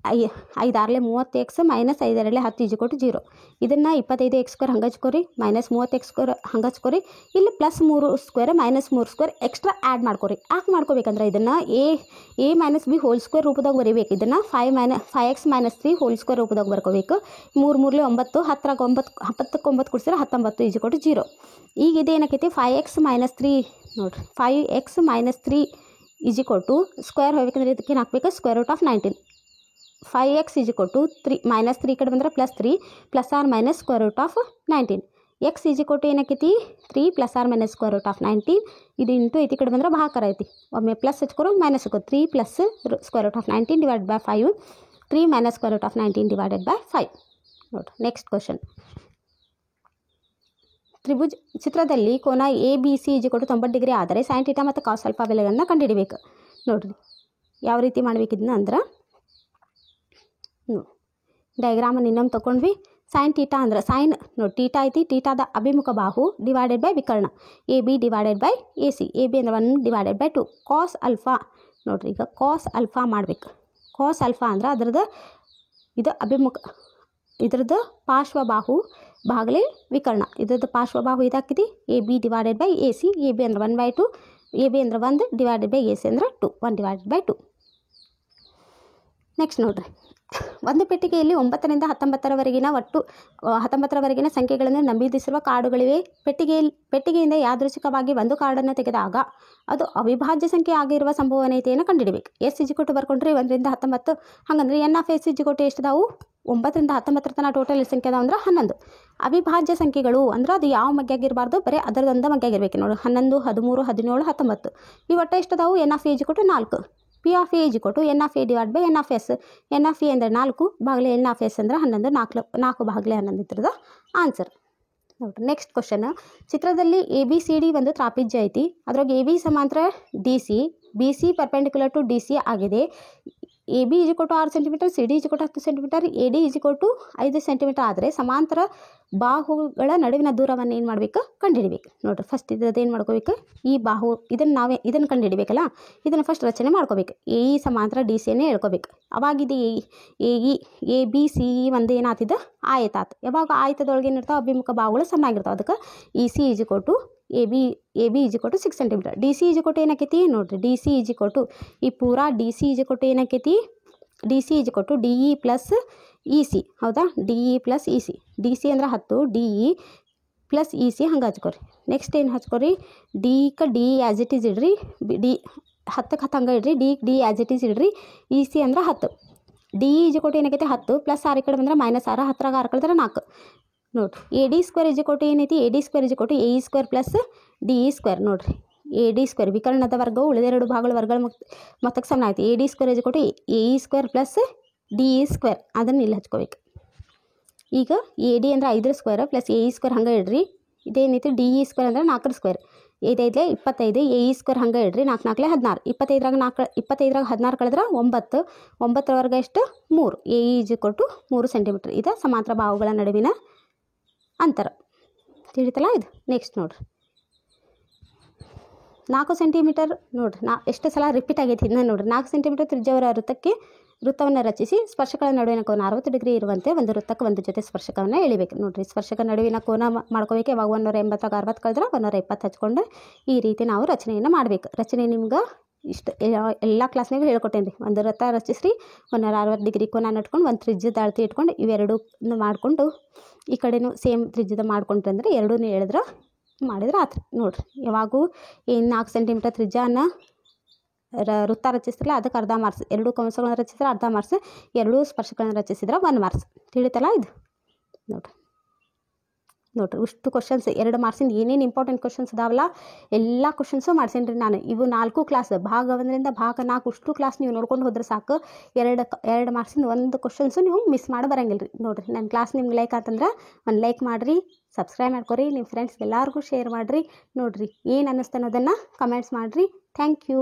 5 6 30x - 5 2 10 = 0. ಇದನ್ನು 25 x² ಹಂಗೆ ಹಚ್ಕೋರಿ, -30 x² ಹಂಗೆ ಹಚ್ಕೋರಿ. ಇಲ್ಲಿ +3² -3² ಎಕ್ಸ್ಟ್ರಾ ಆ್ಯಡ್ ಮಾಡ್ಕೋರಿ. ಯಾಕೆ ಮಾಡ್ಕೋಬೇಕಂದ್ರೆ ಇದನ್ನು a - b ಹೋಲ್² ರೂಪದಾಗ ಬರೀಬೇಕು. ಇದನ್ನು 5x - 3 ಹೋಲ್² ರೂಪದಾಗ ಬರ್ಕೋಬೇಕು. 3 3 9 10ರಾಗ 9 10ಕ್ಕೆ 9 ಕೊಡ್ಸಿದ್ರೆ 19 = 0. ಈಗ ಇದೇನಾಕೈತಿ, 5x - 3 ನೋಡಿರಿ, 5x - 3 = ಸ್ಕ್ವೇರ್ ಹೋಗ್ಬೇಕಂದ್ರೆ ಇದಕ್ಕೆ ಏನು ಹಾಕಬೇಕು, √19. 5x is equal to 3 minus 3 ಕಡೆ ಬಂದ್ರೆ plus 3 plus or minus square root of 19. X is equal to ಏನಾಕೈತಿ 3 plus or minus square root of 19. ಇದು ಇಂಟು ಐತಿ ಕಡೆ ಬಂದ್ರೆ ಭಾಕಾರ ಐತಿ. ಒಮ್ಮೆ ಪ್ಲಸ್ ಹಚ್ಕೊರು ಮೈನಸ್ ಹಚ್ಕೋ 3 plus square root of 19 divide by 5 3 minus square root of 19 divided by 5. ನೋಡ್ರಿ ನೆಕ್ಸ್ಟ್ ಕ್ವಶನ್. ತ್ರಿಭುಜ ಚಿತ್ರದಲ್ಲಿ ಕೋನ A B C is equal to 90 degree ಆದರೆ ಸೈನ್ ಥೀಟಾ ಮತ್ತು ಕಾಸ್ ಆಲ್ಫಾ ಬೆಲೆಗಳನ್ನ ಕಂಡುಹಿಡಿಬೇಕು. ನೋಡ್ರಿ ಯಾವ ರೀತಿ ಮಾಡ್ಬೇಕಿದ್ನ ಅಂದ್ರೆ ಡಯಾಗ್ರಾಮನ್ನು ಇನ್ನೊಮ್ಮೆ ತೊಗೊಂಡ್ವಿ. ಸೈನ್ ಟೀಟಾ ಅಂದ್ರೆ ಸೈನ್ ನೋಡಿ ಟೀಟಾ ಐತಿ, ಟೀಟಾದ ಅಭಿಮುಖ ಬಾಹು ಡಿವೈಡೆಡ್ ಬೈ ವಿಕರ್ಣ A B divided by A C. A B ಅಂದ್ರೆ 1 ಡಿವೈಡೆಡ್ ಬೈ 2. ಕಾಸ್ ಅಲ್ಫಾ ನೋಡ್ರಿ, ಈಗ ಕಾಸ್ ಅಲ್ಫಾ ಮಾಡ್ಬೇಕು. ಕಾಸ್ ಅಲ್ಫಾ ಅಂದ್ರೆ ಅದ್ರದ್ದು ಇದು ಅಭಿಮುಖ, ಇದ್ರದ್ದು ಪಾರ್ಶ್ವಬಾಹು ಬಾಗಲೇ ವಿಕರ್ಣ. ಇದ್ರದ್ದು ಪಾರ್ಶ್ವಬಾಹು ಇದಾಕಿದೆ A B divided by A C. A B ಅಂದ್ರೆ 1/2, ಎ ಬಿ ಅಂದ್ರೆ 1 ಡಿವೈಡೆಡ್ ಬೈ ಎ ಸಿ ಅಂದ್ರೆ 2, 1 ಡಿವೈಡೆಡ್ ಬೈ 2. ನೆಕ್ಸ್ಟ್ ನೋಡ್ರಿ, ಒಂದು ಪೆಟ್ಟಿಗೆಯಲ್ಲಿ 9ರಿಂದ 19ರವರೆಗಿನ ಒಟ್ಟು 19ರವರೆಗಿನ ಸಂಖ್ಯೆಗಳನ್ನು ನಮೂದಿಸಿರುವ ಕಾರ್ಡುಗಳಿವೆ. ಪೆಟ್ಟಿಗೆಯಿಂದ ಯಾದೃಚ್ಛಿಕವಾಗಿ ಒಂದು ಕಾರ್ಡನ್ನು ತೆಗೆದಾಗ ಅದು ಅವಿಭಾಜ್ಯ ಸಂಖ್ಯೆ ಆಗಿರುವ ಸಂಭವನೀಯತೆಯನ್ನು ಕಂಡುಹಿಡಬೇಕು. ಎಸ್ ಇಜಿಕೊಟ್ಟು ಬರ್ಕೊಂಡ್ರಿ 1ರಿಂದ 19, ಹಾಗಂದ್ರೆ ಎನ್ ಆಫ್ ಎಸ್ ಇಜಿಕೊಟ್ಟು ಎಷ್ಟು ಅದಾವು 9ರಿಂದ 19 ತನಕ ಟೋಟಲ್ ಸಂಖ್ಯೆ ಅದಾವ ಅಂದ್ರೆ 11. ಅವಿಭಾಜ್ಯ ಸಂಖ್ಯೆಗಳು ಅಂದ್ರೆ ಅದು ಯಾವ ಮಗ್ಗಿಯಾಗಿರಬಾರ್ದು, ಬರೀ ಅದರದೊಂದು ಮಗ್ಗಿಯಾಗಿರ್ಬೇಕು. ನೋಡಿ 11, 13, 17, 19 ಈ ಒಟ್ಟು ಎಷ್ಟು ಅದಾವು ಎನ್ ಆಫ್ ಎ ಇಜಿಕೊಟ್ಟು 4. ಪಿ ಆಫ್ ಎ ಇಜಿಕೊಟ್ಟು N of A divide by N of S. N of A ಅಂದರೆ 4 ಬಾಗಿಲೆ ಎನ್ ಆಫ್ ಎಸ್ ಅಂದರೆ 11, 4 ಬಾಗಿಲೆ 11 ಇದ್ರದ ಆನ್ಸರ್. ನೋಡ್ರಿ ನೆಕ್ಸ್ಟ್ ಕ್ವಶನ್. ಚಿತ್ರದಲ್ಲಿ ಎ ಬಿ ಸಿ ಡಿ ಒಂದು ತ್ರಾಪಿಜ್ಯ ಐತಿ. ಅದ್ರಾಗ ಎ ಬಿ ಸಮಾಂತರ D C, B C perpendicular to D C ಆಗಿದೆ. A B ಇಜಿಕೊಟ್ಟು 6 centimetre, C D ಇಜಿಕೊಟ್ಟು 10 ಸೆಂಟಿಮೀಟರ್, ಎ ಡಿ ಇಜಿಕೊಟ್ಟು 5 ಸೆಂಟಿಮೀಟರ್ ಆದರೆ ಸಮಾಂತರ ಬಾಹುಗಳ ನಡುವಿನ ದೂರವನ್ನು ಏನು ಮಾಡಬೇಕು ಕಂಡುಹಿಡಿಬೇಕು. ನೋಡ್ರಿ ಫಸ್ಟ್ ಇದ್ರದ್ದು ಏನು ಮಾಡ್ಕೋಬೇಕು, ಈ ಬಾಹು ಇದನ್ನು ಕಂಡುಹಿಡಿಬೇಕಲ್ಲ, ಇದನ್ನು ಫಸ್ಟ್ ರಚನೆ ಮಾಡ್ಕೋಬೇಕು. ಎ ಇ ಸಮಾಂತರ ಡಿ ಸಿಯನ್ನೇ ಹೇಳ್ಕೋಬೇಕು. ಅವಾಗಿದ್ದು ಎ ಬಿ ಸಿ ಇ ಒಂದು ಏನಾಗ್ತಿದ್ದು ಆಯತ ಆತು. ಯಾವಾಗ ಆಯತದೊಳಗೆ ಏನಿರ್ತಾವೆ ಅಭಿಮುಖ ಬಾಹುಗಳು ಸಣ್ಣಾಗಿರ್ತಾವೆ. ಅದಕ್ಕೆ E C is equal to A B ಇಜಿಕೊಟ್ಟು 6 centimetre. D C is equal to ಏನಾಕೈತಿ ನೋಡ್ರಿ, ಡಿ ಸಿ ಇಜಿಕೊಟ್ಟು ಈ ಪೂರಾ ಡಿ ಸಿ ಇಜಿಕೊಟ್ಟು ಏನಾಕೈತಿ, D C is equal to D E plus E C. ಹೌದಾ, D E plus E C. D C ಅಂದ್ರೆ 10, D E plus E C ಹಂಗೆ ಹಚ್ಕೊರಿ. Next ಏನು ಹಚ್ಕೊರಿ, ಡಿ ಆ್ಯಸ್ ಇಟ್ ಈಸ್ ಇಡ್ರಿ, ಡಿ 10ಕ್ಕೆ 10 ಹಂಗೆ ಇಡ್ರಿ, ಡಿ ಆ್ಯಸ್ ಇಟ್ ಈಸ್ ಇಡ್ರಿ. ಇ ಸಿ ಅಂದ್ರೆ 10. ಡಿ ಇ ಇಜಿಕೊಟ್ಟು ಏನಾಕೈತಿ 10 ಪ್ಲಸ್ 6 ಈ ಕಡೆ ಬಂದ್ರೆ -6, 10ರಾಗ 6 ಕಳೆದ್ರೆ 4. ನೋಡಿರಿ ಎ ಡಿ ಸ್ಕ್ವೇರ್ ಇಜಿಕೊಟ್ಟು ಏನೈತಿ, A D square is equal to A E square plus D E square. ನೋಡಿರಿ ಎ ಡಿ ಸ್ಕ್ವೇರ್ ವಿಕರ್ಣದ ವರ್ಗವು ಉಳಿದೆರಡು ಭಾಗಗಳ ವರ್ಗಗಳ ಮೊತ್ತಕ್ಕೆ ಸಮ ಆಯ್ತು. A D square is equal to A E square plus D E square. ಅದನ್ನು ಇಲ್ಲಿ ಹಚ್ಕೋಬೇಕು. ಈಗ ಎ ಡಿ ಅಂದರೆ 5 square plus A E square ಹಂಗೆ ಇಡ್ರಿ. ಇದೇನೈತಿ ಡಿ ಇ ಸ್ಕ್ವೇರ್ ಅಂದರೆ 4 ಸ್ಕ್ವೇರ್. 5 25, ಎ ಇ ಸ್ಕ್ವೇರ್ ಹಂಗೆ ಇಡ್ರಿ. 4 4 16. 25ರಾಗ 16 ಕಳೆದ್ರೆ 9. 9ರವರೆಗ ಎಷ್ಟು 3. A E is equal to 3 centimetre. ಇದು ಸಮಾಂತರ ಬಾಹುಗಳ ನಡುವಿನ ಅಂತರ. ತಿಳಿತಲ್ಲ ಇದು. ನೆಕ್ಸ್ಟ್ ನೋಡ್ರಿ 4 ಸೆಂಟಿಮೀಟರ್. ನೋಡ್ರಿ ಎಷ್ಟು ಸಲ ರಿಪೀಟ್ ಆಗೈತಿ ಇದನ್ನ ನೋಡ್ರಿ. 4 ಸೆಂಟಿಮೀಟರ್ ತ್ರಿಜ್ಯವರ ವೃತ್ತವನ್ನು ರಚಿಸಿ ಸ್ಪರ್ಶಕಗಳ ನಡುವಿನ ಕೋನ 60 ಡಿಗ್ರಿ ಇರುವಂತೆ ಒಂದು ವೃತ್ತಕ್ಕೆ ಒಂದು ಜೊತೆ ಸ್ಪರ್ಶಕವನ್ನು ಎಳಿಬೇಕು. ನೋಡ್ರಿ ಸ್ಪರ್ಶಕ ನಡುವಿನ ಕೋನ ಮಾಡ್ಕೋಬೇಕು. ಯಾವಾಗ 180 60 ಕಳೆದ್ರೆ 120 ಹಚ್ಕೊಂಡು ಈ ರೀತಿ ನಾವು ರಚನೆಯನ್ನು ಮಾಡಬೇಕು. ರಚನೆ ನಿಮ್ಗೆ ಇಷ್ಟು ಎಲ್ಲ ಕ್ಲಾಸ್ನಾಗೂ ಹೇಳ್ಕೊಟ್ಟೇನೆ ರೀ. ಒಂದು ವೃತ್ತ ರಚಿಸ್ರಿ, 160 ಡಿಗ್ರಿ ಕೋನ ನಟ್ಕೊಂಡು ಒಂದು ತ್ರಿಜ್ಯದ ಅಳತೆ ಇಟ್ಕೊಂಡು ಇವೆರಡೂ ಮಾಡಿಕೊಂಡು ಈ ಕಡೆನೂ ಸೇಮ್ ತ್ರಿಜ್ಯದ ಮಾಡ್ಕೊಂಡ್ರೆ ಅಂದರೆ ಎರಡೂ ಹೇಳಿದ್ರೆ ಮಾಡಿದ್ರೆ ಆತ್ರಿ. ನೋಡ್ರಿ ಯಾವಾಗೂ ಏನು 4 ಸೆಂಟಿಮೀಟರ್ ತ್ರಿಜ್ಯನ ವೃತ್ತ ರಚಿಸಿದ್ರಲ್ಲ ಅದಕ್ಕೆ ಅರ್ಧ ಮಾರ್ಕ್ಸ್. 2 ಕಂಸಗಳನ್ನು ರಚಿಸಿದ್ರೆ ಅರ್ಧ ಮಾರ್ಕ್ಸ್, 2 ಸ್ಪರ್ಶಗಳನ್ನು ರಚಿಸಿದ್ರೆ 1 ಮಾರ್ಕ್ಸ್. ತಿಳಿತಲ್ಲ ಇದು. ನೋಡ್ರಿ ಇಷ್ಟು ಕ್ವಶನ್ಸ್ 2 ಮಾರ್ಕ್ಸಿಂದ ಏನೇನು ಇಂಪಾರ್ಟೆಂಟ್ ಕ್ವಶನ್ಸ್ ಇದಾವಲ್ಲ ಎಲ್ಲ ಕ್ವಶನ್ಸು ಮಾಡ್ಸೇನಿ ರೀ ನಾನು. ಇವು 4 ಕ್ಲಾಸ್ ಭಾಗ 1ರಿಂದ ಭಾಗ 4 ಇಷ್ಟು ಕ್ಲಾಸ್ ನೀವು ನೋಡ್ಕೊಂಡು ಹೋದ್ರೆ ಸಾಕು. 2 ಮಾರ್ಕ್ಸಿಂದ 1 ಕ್ವಶನ್ಸು ನೀವು ಮಿಸ್ ಮಾಡಿ ಬರಂಗಿಲ್ಲ ರೀ. ನೋಡಿರಿ ನನ್ನ ಕ್ಲಾಸ್ ನಿಮ್ಗೆ ಲೈಕ್ ಆತಂದ್ರೆ ಒಂದು ಲೈಕ್ ಮಾಡಿರಿ, ಸಬ್ಸ್ಕ್ರೈಬ್ ಮಾಡ್ಕೊರಿ, ನಿಮ್ಮ ಫ್ರೆಂಡ್ಸ್ಗೆ ಎಲ್ಲರಿಗೂ ಶೇರ್ ಮಾಡಿರಿ. ನೋಡಿರಿ ಏನು ಅನ್ನಿಸ್ತು ಅನ್ನೋದನ್ನು ಕಮೆಂಟ್ಸ್ ಮಾಡಿರಿ. Thank you.